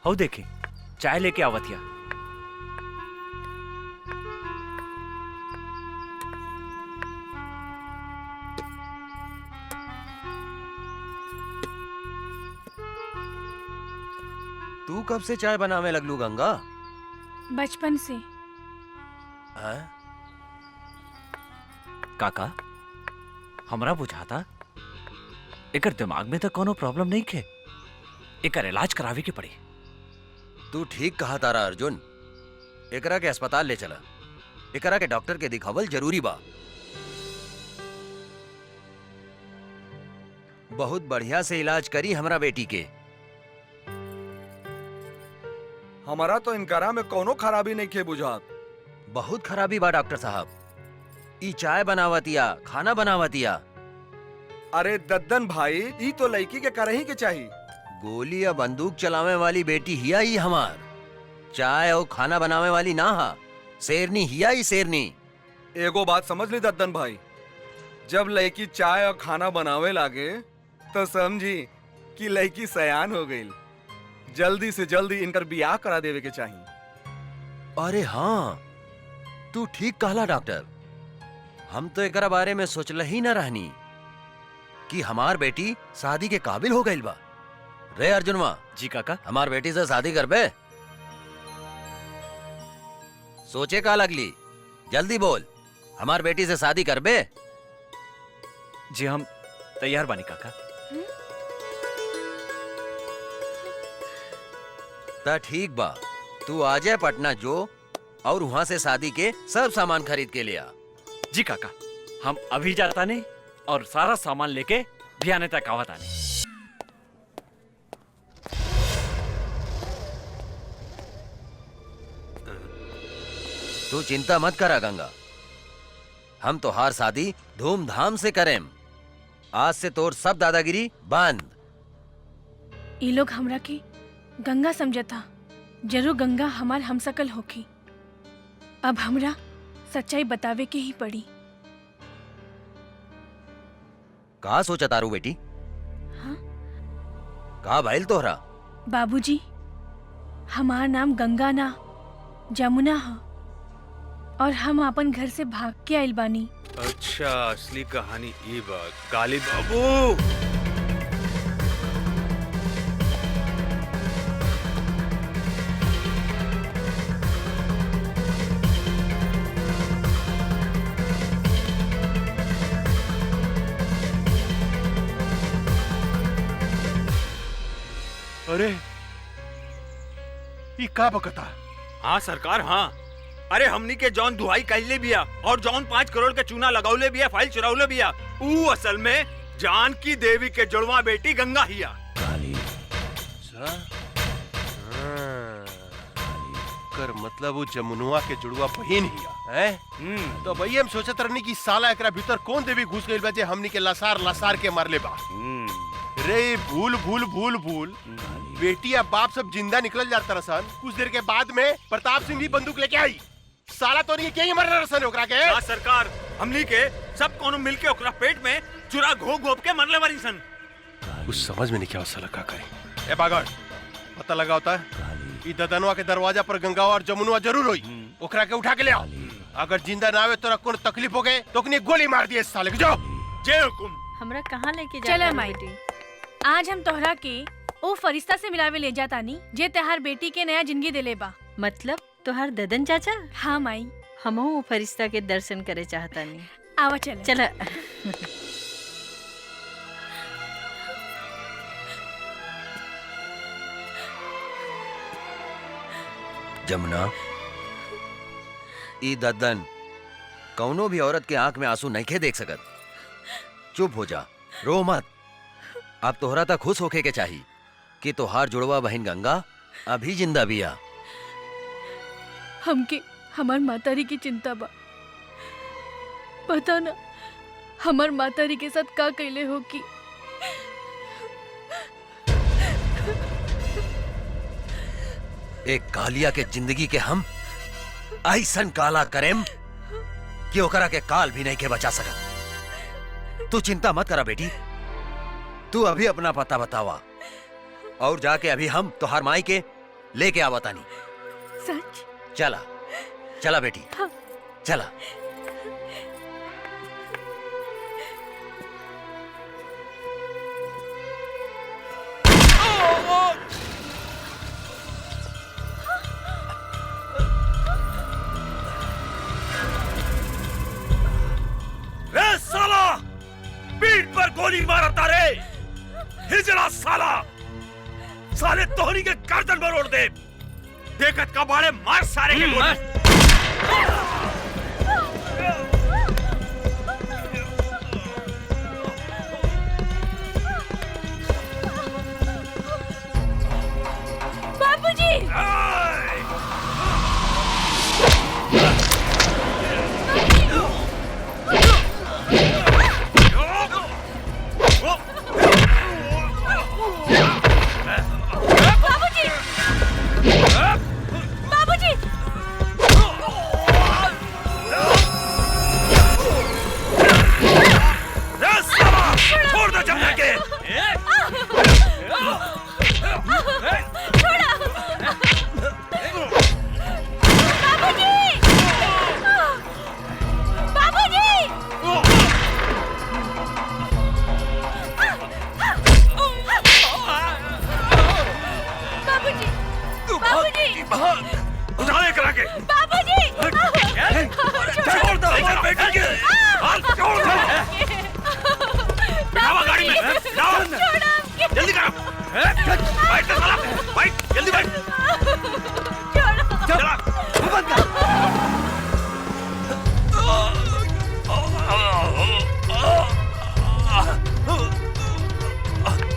हो देखे चाय लेके आवतिया। तू कब से चाय बनावे लगलू गंगा? बचपन से। हाँ? काका हमरा बुझाता एकर दिमाग में तो कोनो प्रॉब्लम नहीं खे, एकर इलाज करावे के पड़ी। तू ठीक कहा तारा अर्जुन, एकरा के अस्पताल ले चला, एकरा के डॉक्टर के दिखावल जरूरी बा। बहुत बढ़िया से इलाज करी हमरा बेटी के। हमारा तो इनकारा में कोनो खराबी नहीं खे बुझात। बहुत खराबी बा डॉक्टर साहब, ई चाय बनावतिया, खाना बनावतिया। अरे दद्दन भाई, ई तो लड़की के करही के चाहिए। गोली या बंदूक चलावे वाली बेटी हिया ही हमार, चाय और खाना बनावे वाली ना हा, शेरनी हिया ही शेरनी। एगो बात समझ ली दद्दन भाई, जब लड़की चाय और खाना बनावे लागे तो समझी कि लड़की सयान हो गई। जल्दी से जल्दी इनकर बियाह करा देवे के चाहिए। अरे हाँ, तू ठीक कहला डॉक्टर, हम तो एकरा बारे में सोचल ही न रहनी कि हमार बेटी शादी के काबिल हो गई बा। रे अर्जुनवा। जी काका। हमार बेटी से शादी कर बे। सोचे का लगली, जल्दी बोल, हमार बेटी से शादी कर बे। जी हम तैयार बानी काका। ता ठीक बा, तू आ जाए पटना जो और वहां से शादी के सब सामान खरीद के ले आ। जी काका, हम अभी जाता नहीं और सारा सामान लेके भियाने तक आवता नहीं। तू चिंता मत करा गंगा, हम तो हार शादी धूमधाम से करें। आज से तोर सब दादागिरी बंद। ये लोग हमरा के गंगा समझता, जरूर गंगा हमार हमसकल होखी। अब हमरा सच्चाई बतावे के ही पड़ी। का सोचा तारू बेटी? हाँ? का भइल तोहरा? बाबूजी, हमार नाम गंगा ना जमुना है और हम अपन घर से भाग के आइल बानी। अच्छा, असली कहानी ये बा। काली बाबू, अरे ये का बकता? हाँ सरकार, हाँ। अरे हमनी के जौन दुहाई कैले बिया और जौन 5 करोड़ के चूना लगावले बिया, फाइल चुरावले बिया, ऊ असल में जानकी देवी के जुड़वा बेटी गंगा हिया। कर मतलब वो जमुनुआ के जुड़वा बहन हिया है। तो भई हम सोचत रहनी कि साला एकरा भीतर कौन देवी घुस गइल बा जे हमनी के लसार लसार के मारले बा। रे भूल भूल भूल भूल, बेटी या बाप सब जिंदा निकल जाता रसन। कुछ देर के बाद में प्रताप सिंह भी बंदूक लेके आई। साला तो नहीं क्या मर रसन ओकरा के। ना सरकार, हमनी के सब कोनो मिलके ओकरा पेट में चुरा घोप के मरले वाली सन। कुछ समझ में नहीं क्या साला का करे। ए बागड़, पता लगा होता है ई ददनवा के दरवाजा पर गंगा और जमुनवा जरूर होई। ओकरा के उठा के ले आओ। अगर जिंदा ना आवे तो कोनो तकलीफ हो गए तो ओकनी गोली मार दिए साले के। जाओ। जय हुकुम। हमरा कहाँ लेके जा? चला माई, आज हम तोहरा के ओ फरिश्ता से मिलावे ले जाता नी जे तहार बेटी के नया जिंदगी देले बा। मतलब तोहार ददन चाचा? हाँ माई, हमहू वो फरिश्ता के दर्शन करे चाहता नहीं। आवा चला। चला। जमुना, ई दद्दन कौनो भी औरत के आंख में आंसू नहीं खे देख सकत। चुप हो जा, रो मत। अब तोहरा तक खुश होके के चाहिए कि तोहार जुड़वा बहन गंगा अभी जिंदा बिया। हमके हमार मातारी की चिंता बा। पता ना हमार मातारी के साथ का कैले हो कि एक कालिया के जिंदगी के हम ऐसन काला करेम कि ओकरा के काल भी नहीं के बचा सकत। तू चिंता मत करा बेटी, तू अभी अपना पता बतावा और जाके अभी हम तोहार माई के लेके आवा तानी। सच? चला चला बेटी, चला। रे साला, पीठ पर गोली मारता रे, हिजड़ा साला, साले तोहनी के गर्दन पर ओढ़ दे। देखत का बाड़े मार सारे के गोली। बाबूजी! बाबूजी! बाबूजी! छोड़ दो जमुना के। उठा ले करा के। बाबूजी! छोड़ दो हमारे बेटे के। छोड़ दो। बिठावा गाड़ी में। जाओ। जल्दी करो। बैठ तो साला। बैठ जल्दी बैठ। चला। बंद कर।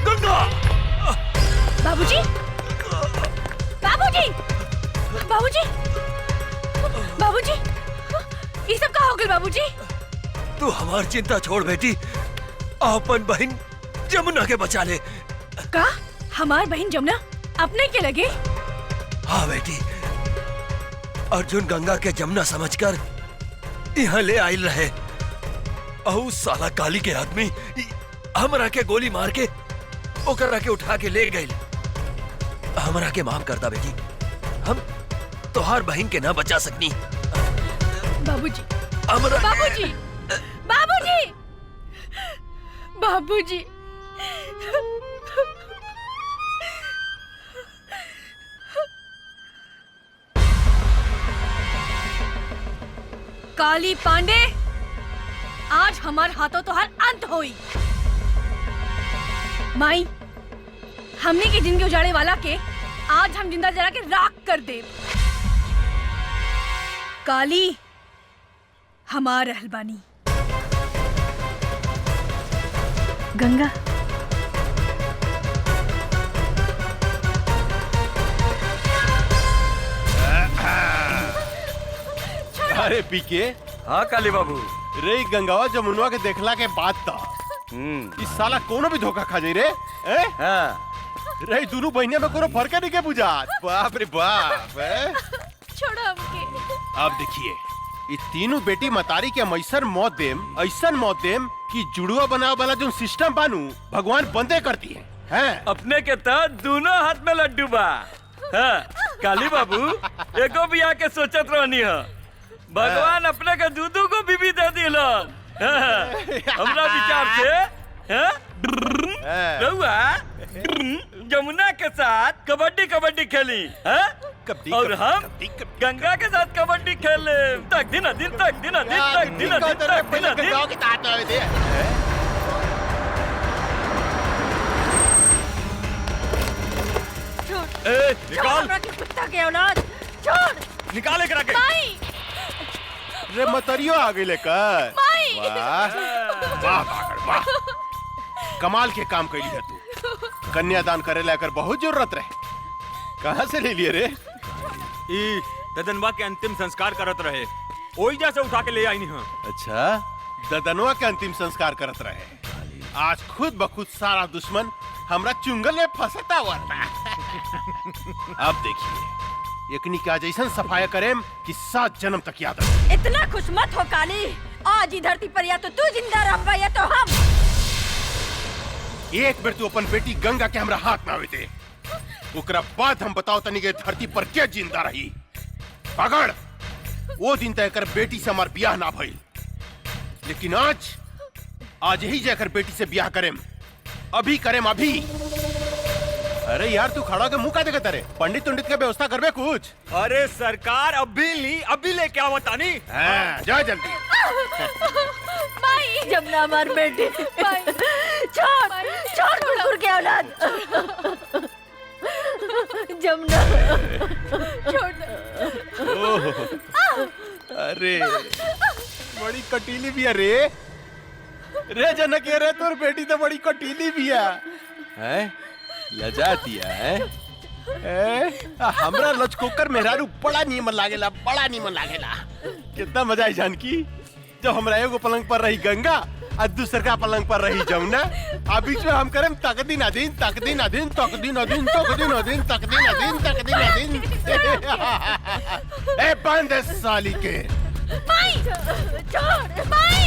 गंगा। बाबूजी! बाबूजी! बाबूजी! बाबूजी! ये सब कहाँ हो गए बाबूजी? तू हमार चिंता छोड़ बेटी, अपन बहन जमुना के बचा ले। का हमार बहन जमुना अपने के लगे? हाँ बेटी, अर्जुन गंगा के जमुना समझकर यहाँ ले आयल रहे। अहू साला काली के आदमी हमरा के गोली मार के ओकरा के उठा के ले गए। हमरा के माफ करता बेटी, हम तोहार बहन के ना बचा सकनी। बाबूजी! हमरा बाबूजी! बाबूजी! बाबूजी! काली पांडे, आज हमार हाथों तो हर अंत होई। माई, हमने की जिंदगी उजाड़े वाला के आज हम जिंदा जला के राख कर दे। काली हमार रहलबानी। गंगा, अरे पीके। हाँ काली बाबू। रे गंगावा जमुनवा के देखला के बाद था इस साला कोनो भी धोखा खा जाई रे। रे दोनों बहनिया में कोनो फर्क नहीं के बुझात। बाप रे बाप। छोड़ो हमके। अब देखिए, ये तीनों बेटी मतारी के हम ऐसन मौत देम कि जुड़वा बनावे वाला जो सिस्टम बानू भगवान बंदे करती है। अपने के तहत दोनों हाथ में लड्डू बा। हाँ, काली बाबू एको भी आके सोचत रहनी है, भगवान अपने के दूधू को भी दे दिलन। हमरा विचार से रहुआ जमुना के साथ कबड्डी खेली और हम गंगा के साथ कबड्डी खेले। तक दिन निकाल कुत्ता के औलाद, छोड़। निकाल करा के। रे मतरियो आ गई लेकर। वाह, कमाल के काम कैली है तू। कन्यादान करे लेकर बहुत जरूरत रहे। कहाँ से ले लिए रे? ई ददनवा के अंतिम संस्कार करत रहे, ओही जैसे उठा के ले आई नहीं। अच्छा, ददनवा के अंतिम संस्कार करत रहे। आज खुद बखुद सारा दुश्मन हमरा चुंगल में फंसता हुआ था। अब देखिए, एकनी का जैसन सफाया करेम कि 7 जन्म तक याद रहे। इतना खुश मत हो काली, आज ही धरती पर या तो तू जिंदा रह या तो हम। एक बार तू अपन बेटी गंगा के हमरा हाथ में आवे दे, ओकरा बाद हम बताओ तनी के धरती पर क्या जिंदा रही। पकड़, वो दिन तय कर बेटी से हमार ब्याह ना भइल, लेकिन आज ही जाकर बेटी से ब्याह करेम, अभी करेम अभी। अरे यार तू खड़ा के मुंह का देखता रे, पंडित उंडित के व्यवस्था करबे कुछ। अरे सरकार अभी ले क्या बतानी। हाँ, जा जल्दी। माई जमुना हमार बेटी, छोड़ कुकुर के औलाद। जमुना छोड़। अरे बड़ी कटीली भी है रे जनक, रे तोर बेटी तो बड़ी कटीली भी है। लजाती है। हमरा लचकोकर मेहरारू बड़ा नीमन लागेला, बड़ा नीमन लागेला। कितना मजा आई जानकी, जब हमरा एगो पलंग पर रही गंगा और दूसरा पलंग पर रही जमुना, आ बीच में हम करें तकदीन अधीन तकदीन अधीन तकदीन अधीन तकदीन अधीन तकदीन अधीन तकदीन अधीन। ए बंद साली के। माई छोड़ माई।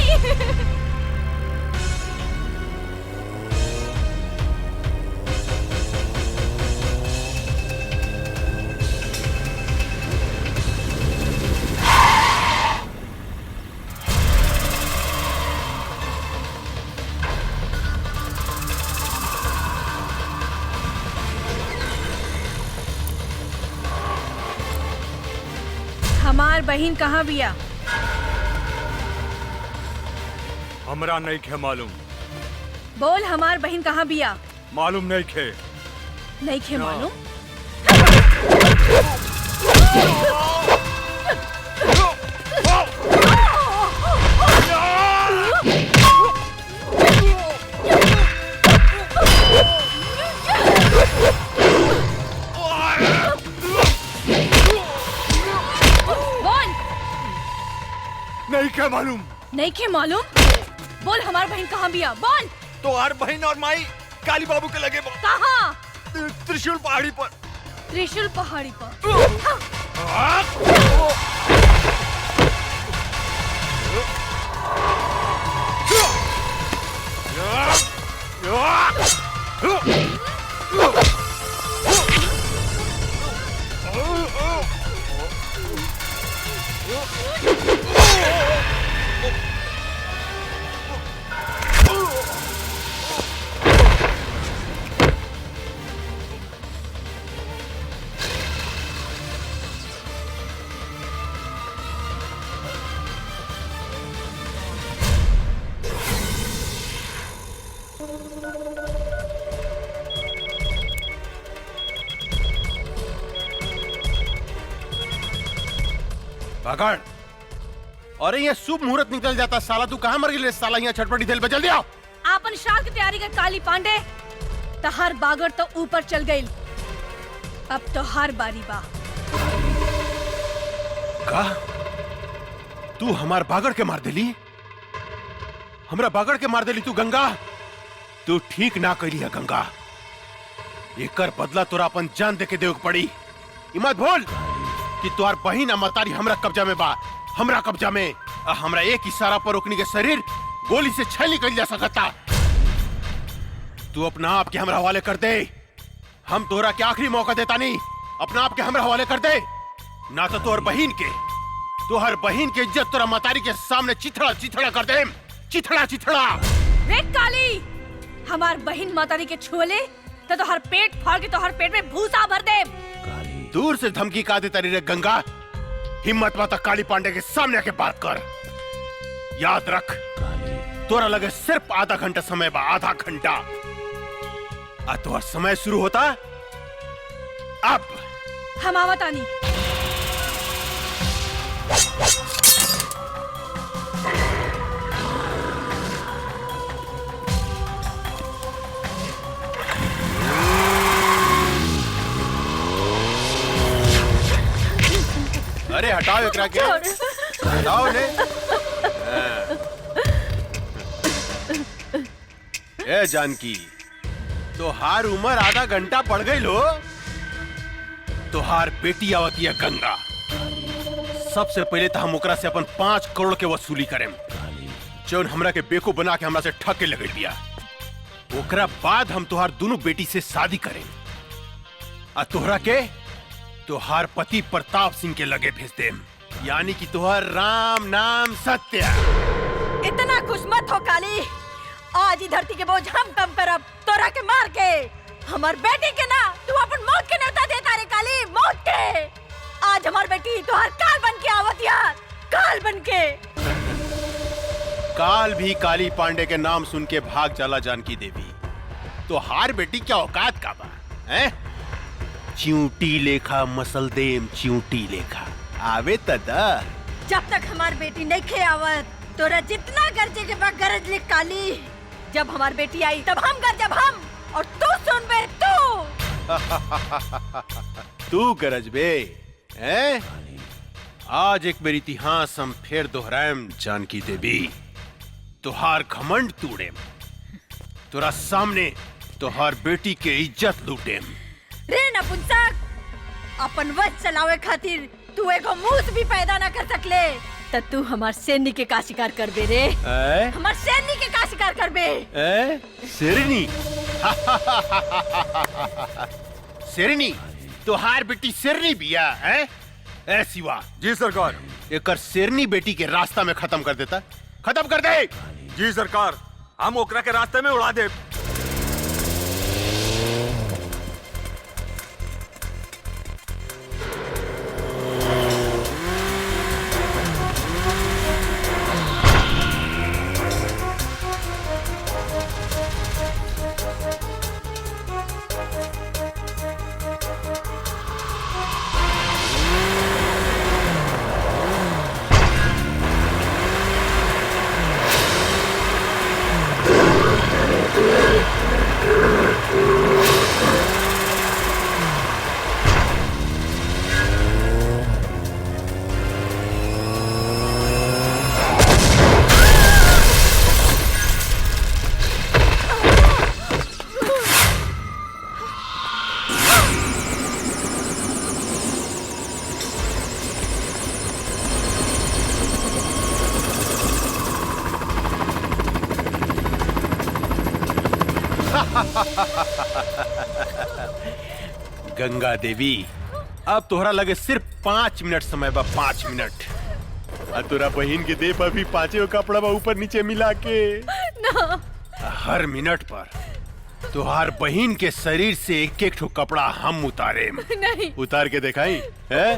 हमार बहन कहाँ बिया? हमरा नहीं खे मालूम। बोल, हमार बहन कहाँ बिया? मालूम नहीं खे। नहीं खे मालूम? नहीं क्या मालूम? नहीं के मालूम? बोल, हमार बहन कहाँ बिया? बोल। तो हर बहन और माई काली बाबू के लगे। कहाँ? त्रिशूल पहाड़ी पर। त्रिशूल पहाड़ी पर। पकड़। अरे ये शुभ मुहूर्त निकल जाता, साला तू कहाँ मर गई साला, यहाँ छटपटी थेल पे जल्दी आओ। आपन श्राद्ध की तैयारी कर काली पांडे। तहार बागर तो ऊपर चल गई, अब तो हर बारी बा। का तू हमार बागड़ के मार देली? हमरा बागड़ के मार देली तू गंगा? तू ठीक ना करी है गंगा, एकर बदला तोरा अपन जान दे के देव पड़ी। मत भूल कि तोहार बहिन मतारी हमरा कब्जा में बा, हमरा कब्जा में। हमरा एक इशारा पर ओकनी के शरीर गोली से छेली कर जा सकता। तू अपना आप के हमरा हवाले कर दे, हम तोरा के आखिरी मौका देता नहीं। अपना आप के हमरा हवाले कर दे, ना तो तोहर बहिन के, तोहर बहिन के इज्जत तोरा मतारी के सामने चिथड़ा चिथड़ा कर दे, चिथड़ा चिथड़ा। रे काली, हमार बहिन मातारी के छुले तो तोहर पेट फाड़ के तोहर पेट में भूसा भर दे। दूर से धमकी का देता रे गंगा, हिम्मत माता काली पांडे के सामने आके बात कर। याद रख, तोरा लगे सिर्फ आधा घंटा समय बा, आधा घंटा। तोहर समय शुरू होता अब। हम आवतानी। अरे हटाओ एकरा के, हटाओ ने। ए जानकी, तोहार उम्र आधा घंटा पड़ गई लो। तोहार बेटी आवती है गंगा, सबसे पहले तो हम ओकरा से अपन 5 करोड़ के वसूली करें, जौन हमरा के बेको बना के हमरा से ठके लगे दिया। ओकरा बाद हम तोहार दोनों बेटी से शादी करें, आ तोहरा के तुहार पति प्रताप सिंह के लगे भेज देम, यानी कि तुहार राम नाम सत्य। इतना खुश मत हो काली, आज ही धरती के बोझ हम कम करब तोरा के मार के। हमार बेटी के ना तू अपन मौत के न्योता देता रे काली, मौत के। आज हमार बेटी तुहार काल बन के आवत यार, काल बन के। काल भी काली पांडे के नाम सुन के भाग चला जानकी देवी। तो हार बेटी क्या औकात का बा हैं? च्यूटी लेखा मसलदेम, च्यूटी लेखा आवे तदा। जब तक हमार बेटी नहीं खे आवत तोरा जितना गरजे के बाद गरज ले काली। जब हमार बेटी आई तब हम गरजब हम, और तू सुन बे तू। तू गरज बे हैं? आज एक बार इतिहास हम फिर दोहराएम जानकी देवी। तुहार घमंड तोड़ेम, तोरा सामने तुहार बेटी के इज्जत लूटेम। रे नपुंसक, अपन वश चलावे खातिर तू एगो मूस भी पैदा न कर सकले, त तू हमार सैनिक के का शिकार करबे रे? हमार सैनिक के का शिकार करबे? शेरनी। शेरनी, तुहार बेटी शेरनी बिया हैं? ए शिवा। जी सरकार। एकर शेरनी बेटी के रास्ता में खत्म कर देता, खत्म कर दे। जी सरकार, हम ओकरा के रास्ते में उड़ा दे। गंगा देवी, अब तोहरा लगे सिर्फ 5 मिनट समय बा, 5 मिनट। और तोरा बहन के दे पर भी 5 कपड़ा बा ऊपर नीचे मिला के ना। हर मिनट पर तुहार बहन के शरीर से एक एक ठो कपड़ा हम उतारे। नहीं। उतार के दिखाई है?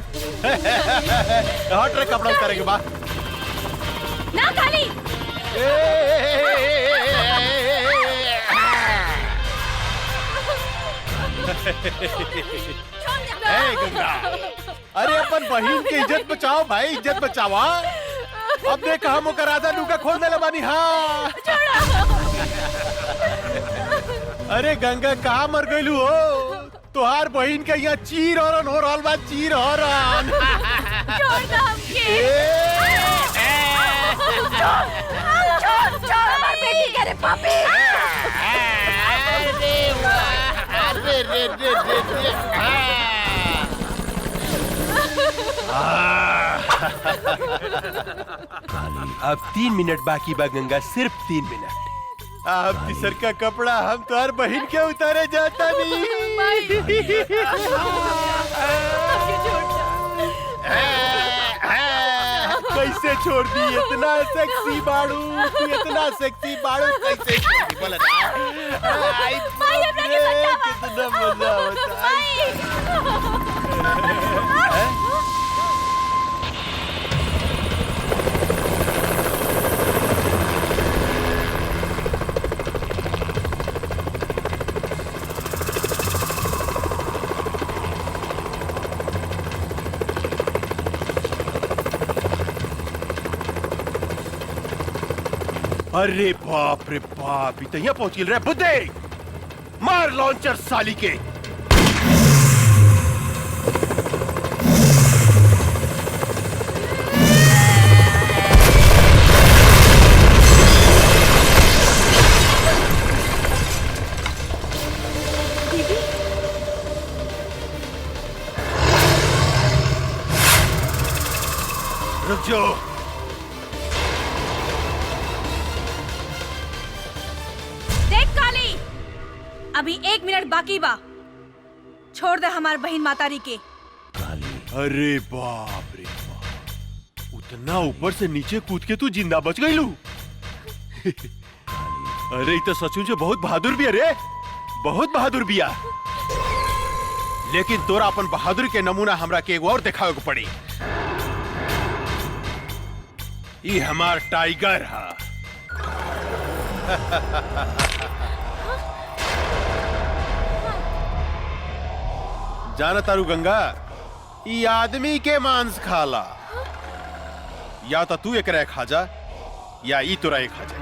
हट रे, कपड़ा उतारे के बाद ना काली। गंगा, अरे अपन बहन की इज्जत बचाओ भाई, इज्जत बचावा। अब देख हम ओकर आधा लुका खोल देले बानी। हाँ अरे गंगा कहाँ मर गईलू हो? तुहार बहन के यहाँ चीर हरण हो रहल बा, चीर हरण। छोड़ हमार बेटी के रे पापी। अब 3 मिनट बाकी बा गंगा, सिर्फ 3 मिनट। अब तीसर का कपड़ा हम तुहार बहन के उतारे जाता नहीं। कैसे छोड़ दी? इतना सेक्सी बाड़ू तू, इतना सेक्सी बाड़ू, कैसे छोड़ दी? बोला ना। कितना मजा होता है। अरे बाप रे बाप, इतना पहुंच गए रे बुद्धे। मार लॉन्चर साली के। रुक जाओ। देख काली, अभी 1 मिनट बाकी बा। छोड़ दे हमार बहन मातारी के। अरे बाप रे बाप, उतना ऊपर से नीचे कूद के तू जिंदा बच गई लू। अरे तो सचमुच बहुत बहादुर भी, अरे बहुत बहादुर बिया। लेकिन तोरा अपन बहादुर के नमूना हमरा के एगो और दिखावे को पड़ी। ये हमार टाइगर है। जाना तारू गंगा, ये आदमी के मांस खाला। या तो तू एकरा खा जा या ई तोरा एक खा जा।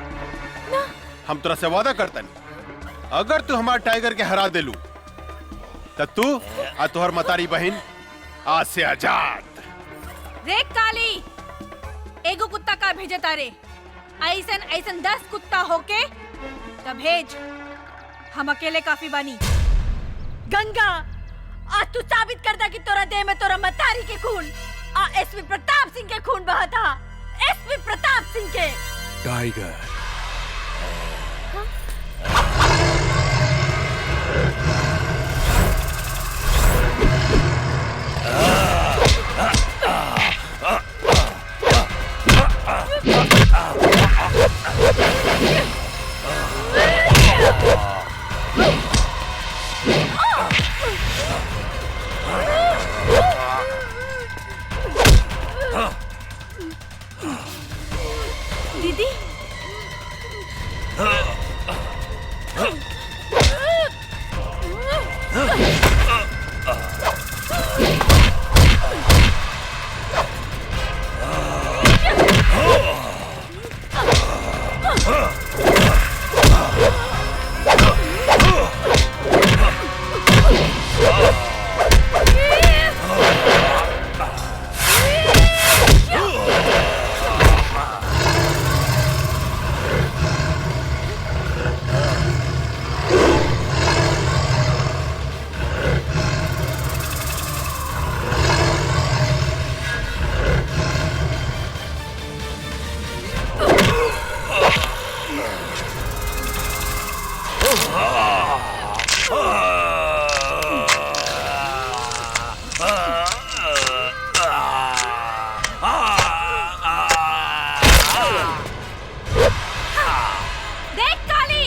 हम तोरा से वादा करतन, अगर तू हमार टाइगर के हरा देलू तो तू आ तोहर मतारी बहन आज से आजाद। देख काली, एगो कुत्ता का भेजे तारे, ऐसन ऐसन 10 कुत्ता होके तब भेज। हम अकेले काफी बानी। गंगा, आज तू साबित कर दा कि तोरा देह में तोरा मतारी के खून एसपी प्रताप सिंह के खून बहा था। एसपी प्रताप सिंह के। टाइगर दीदी, देख काली,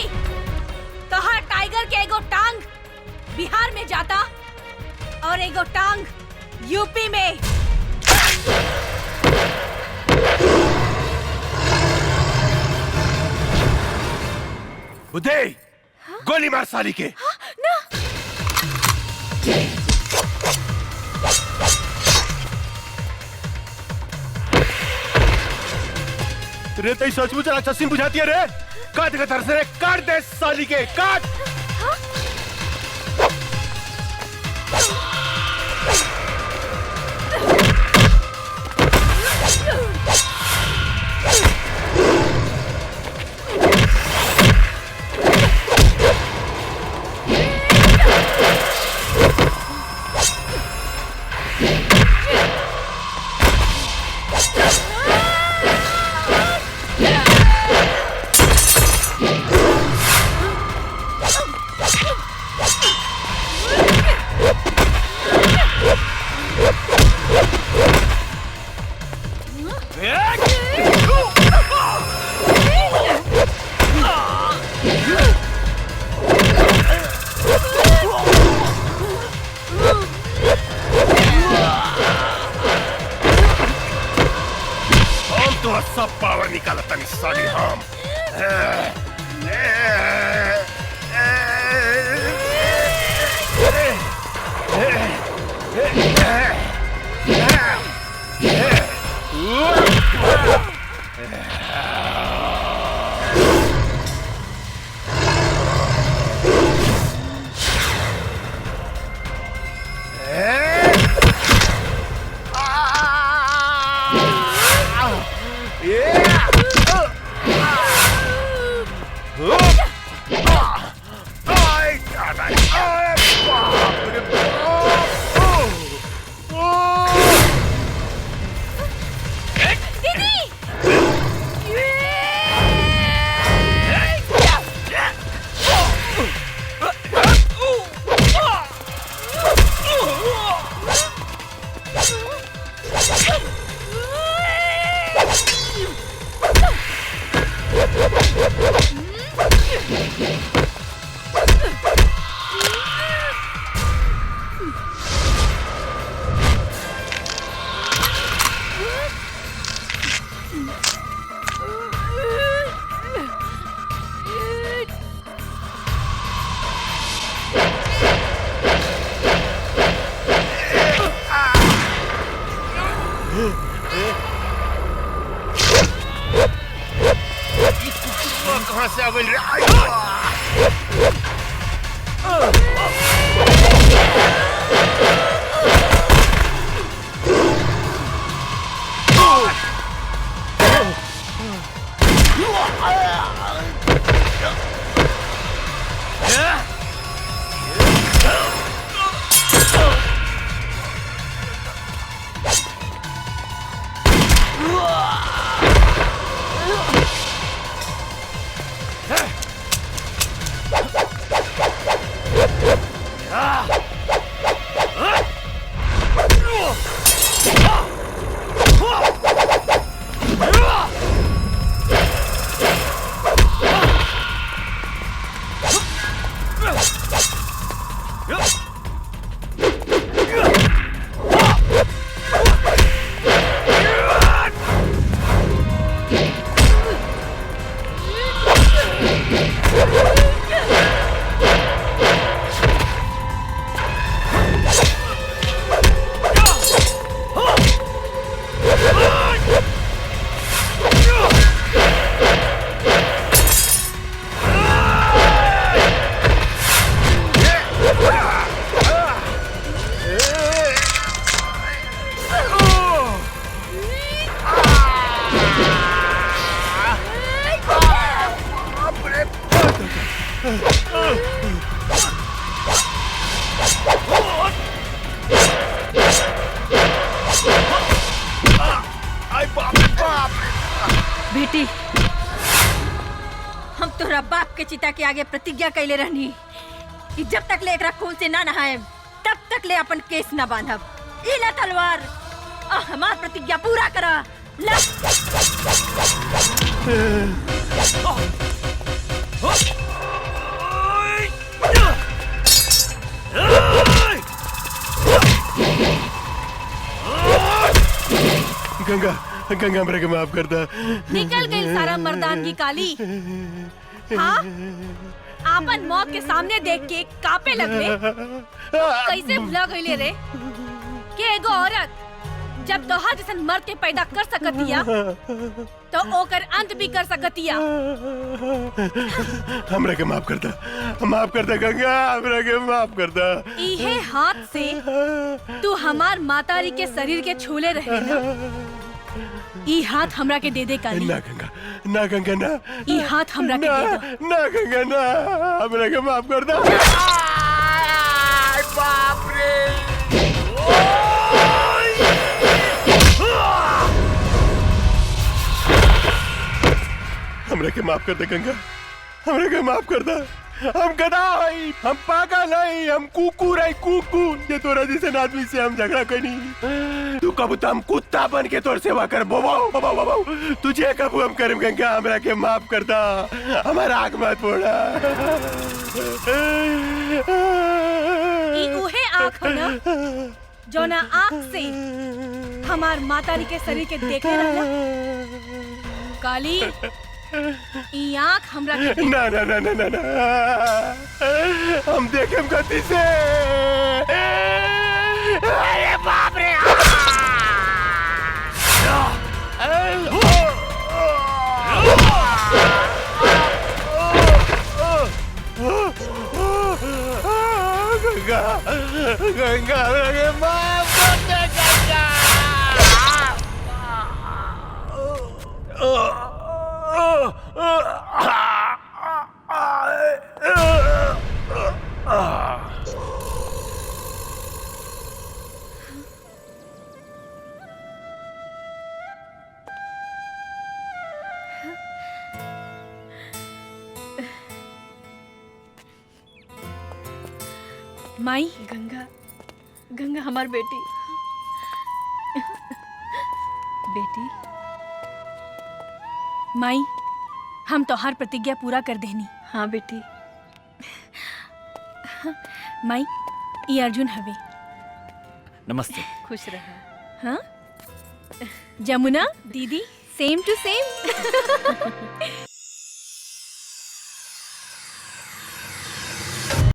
तोहार टाइगर के एगो टांग बिहार में जाता और एगो टांग यूपी में। उदय, गोली मार साली के। ना। रे तई सचमुच राक्षसी बुझाती है रे। काट के तरस रे, काट दे साली के, काट। सब पावर निकाला तनी साली हम। आ गइल रे। आई बा। बेटी, हम तोरा बाप के चिता के आगे प्रतिज्ञा कैले रहनी कि जब तक ले एकरा खून से ना नहाए तब तक ले अपन केस ना बांधब। इला तलवार आ हमार प्रतिज्ञा पूरा करा। ला गंगा गंगा हमरा के माफ कर दा। निकल गई सारा मर्दानगी काली। हाँ, आपन मौत के सामने देख के कापे लगले। कैसे भुला गईले रे कि एगो औरत जब तोहार जैसन मर्द के पैदा कर सकतिया तो ओकर अंत भी कर सकतिया। हमरा के माफ कर दा गंगा, हमरा के माफ कर दा। इहे हाथ से तू हमार मातारी के शरीर के छूले रहे ना, ई हाथ हमरा के दे दे काली। ना गंगा, ना गंगा ना। ई हाथ हमरा के दे दो। ना गंगा ना, हमरा के माफ कर दा। बाप रे। हमरा के माफ कर दे गंगा, हमरा के माफ कर दा। हम गधा हई, हम पागल हई, हम कुकुर हई, कुकुर। ये तोरा जैसे आदमी से हम झगड़ा करी। तू कब तो हम कुत्ता बन के तोर सेवा कर। बोबो तुझे कब हम करम गंगा, हमरा के माफ कर दा। हमारा आग मत फोड़ा। ई उहे आँख हो ना जो ना आँख से हमार मातारी के शरीर के देखे रहला। काली, ई आँख हमरा के ना ना ना ना ना ना, हम देखेम गति से। अरे बाप रे। गंगा गंगा रे माफ कर दे गंगा। माई, गंगा, गंगा हमार बेटी। बेटी, माई, हम तोहार प्रतिज्ञा पूरा कर देनी। हाँ बेटी। माई, ये अर्जुन हवे। नमस्ते। खुश रहा। हाँ, जमुना दीदी, सेम टू सेम।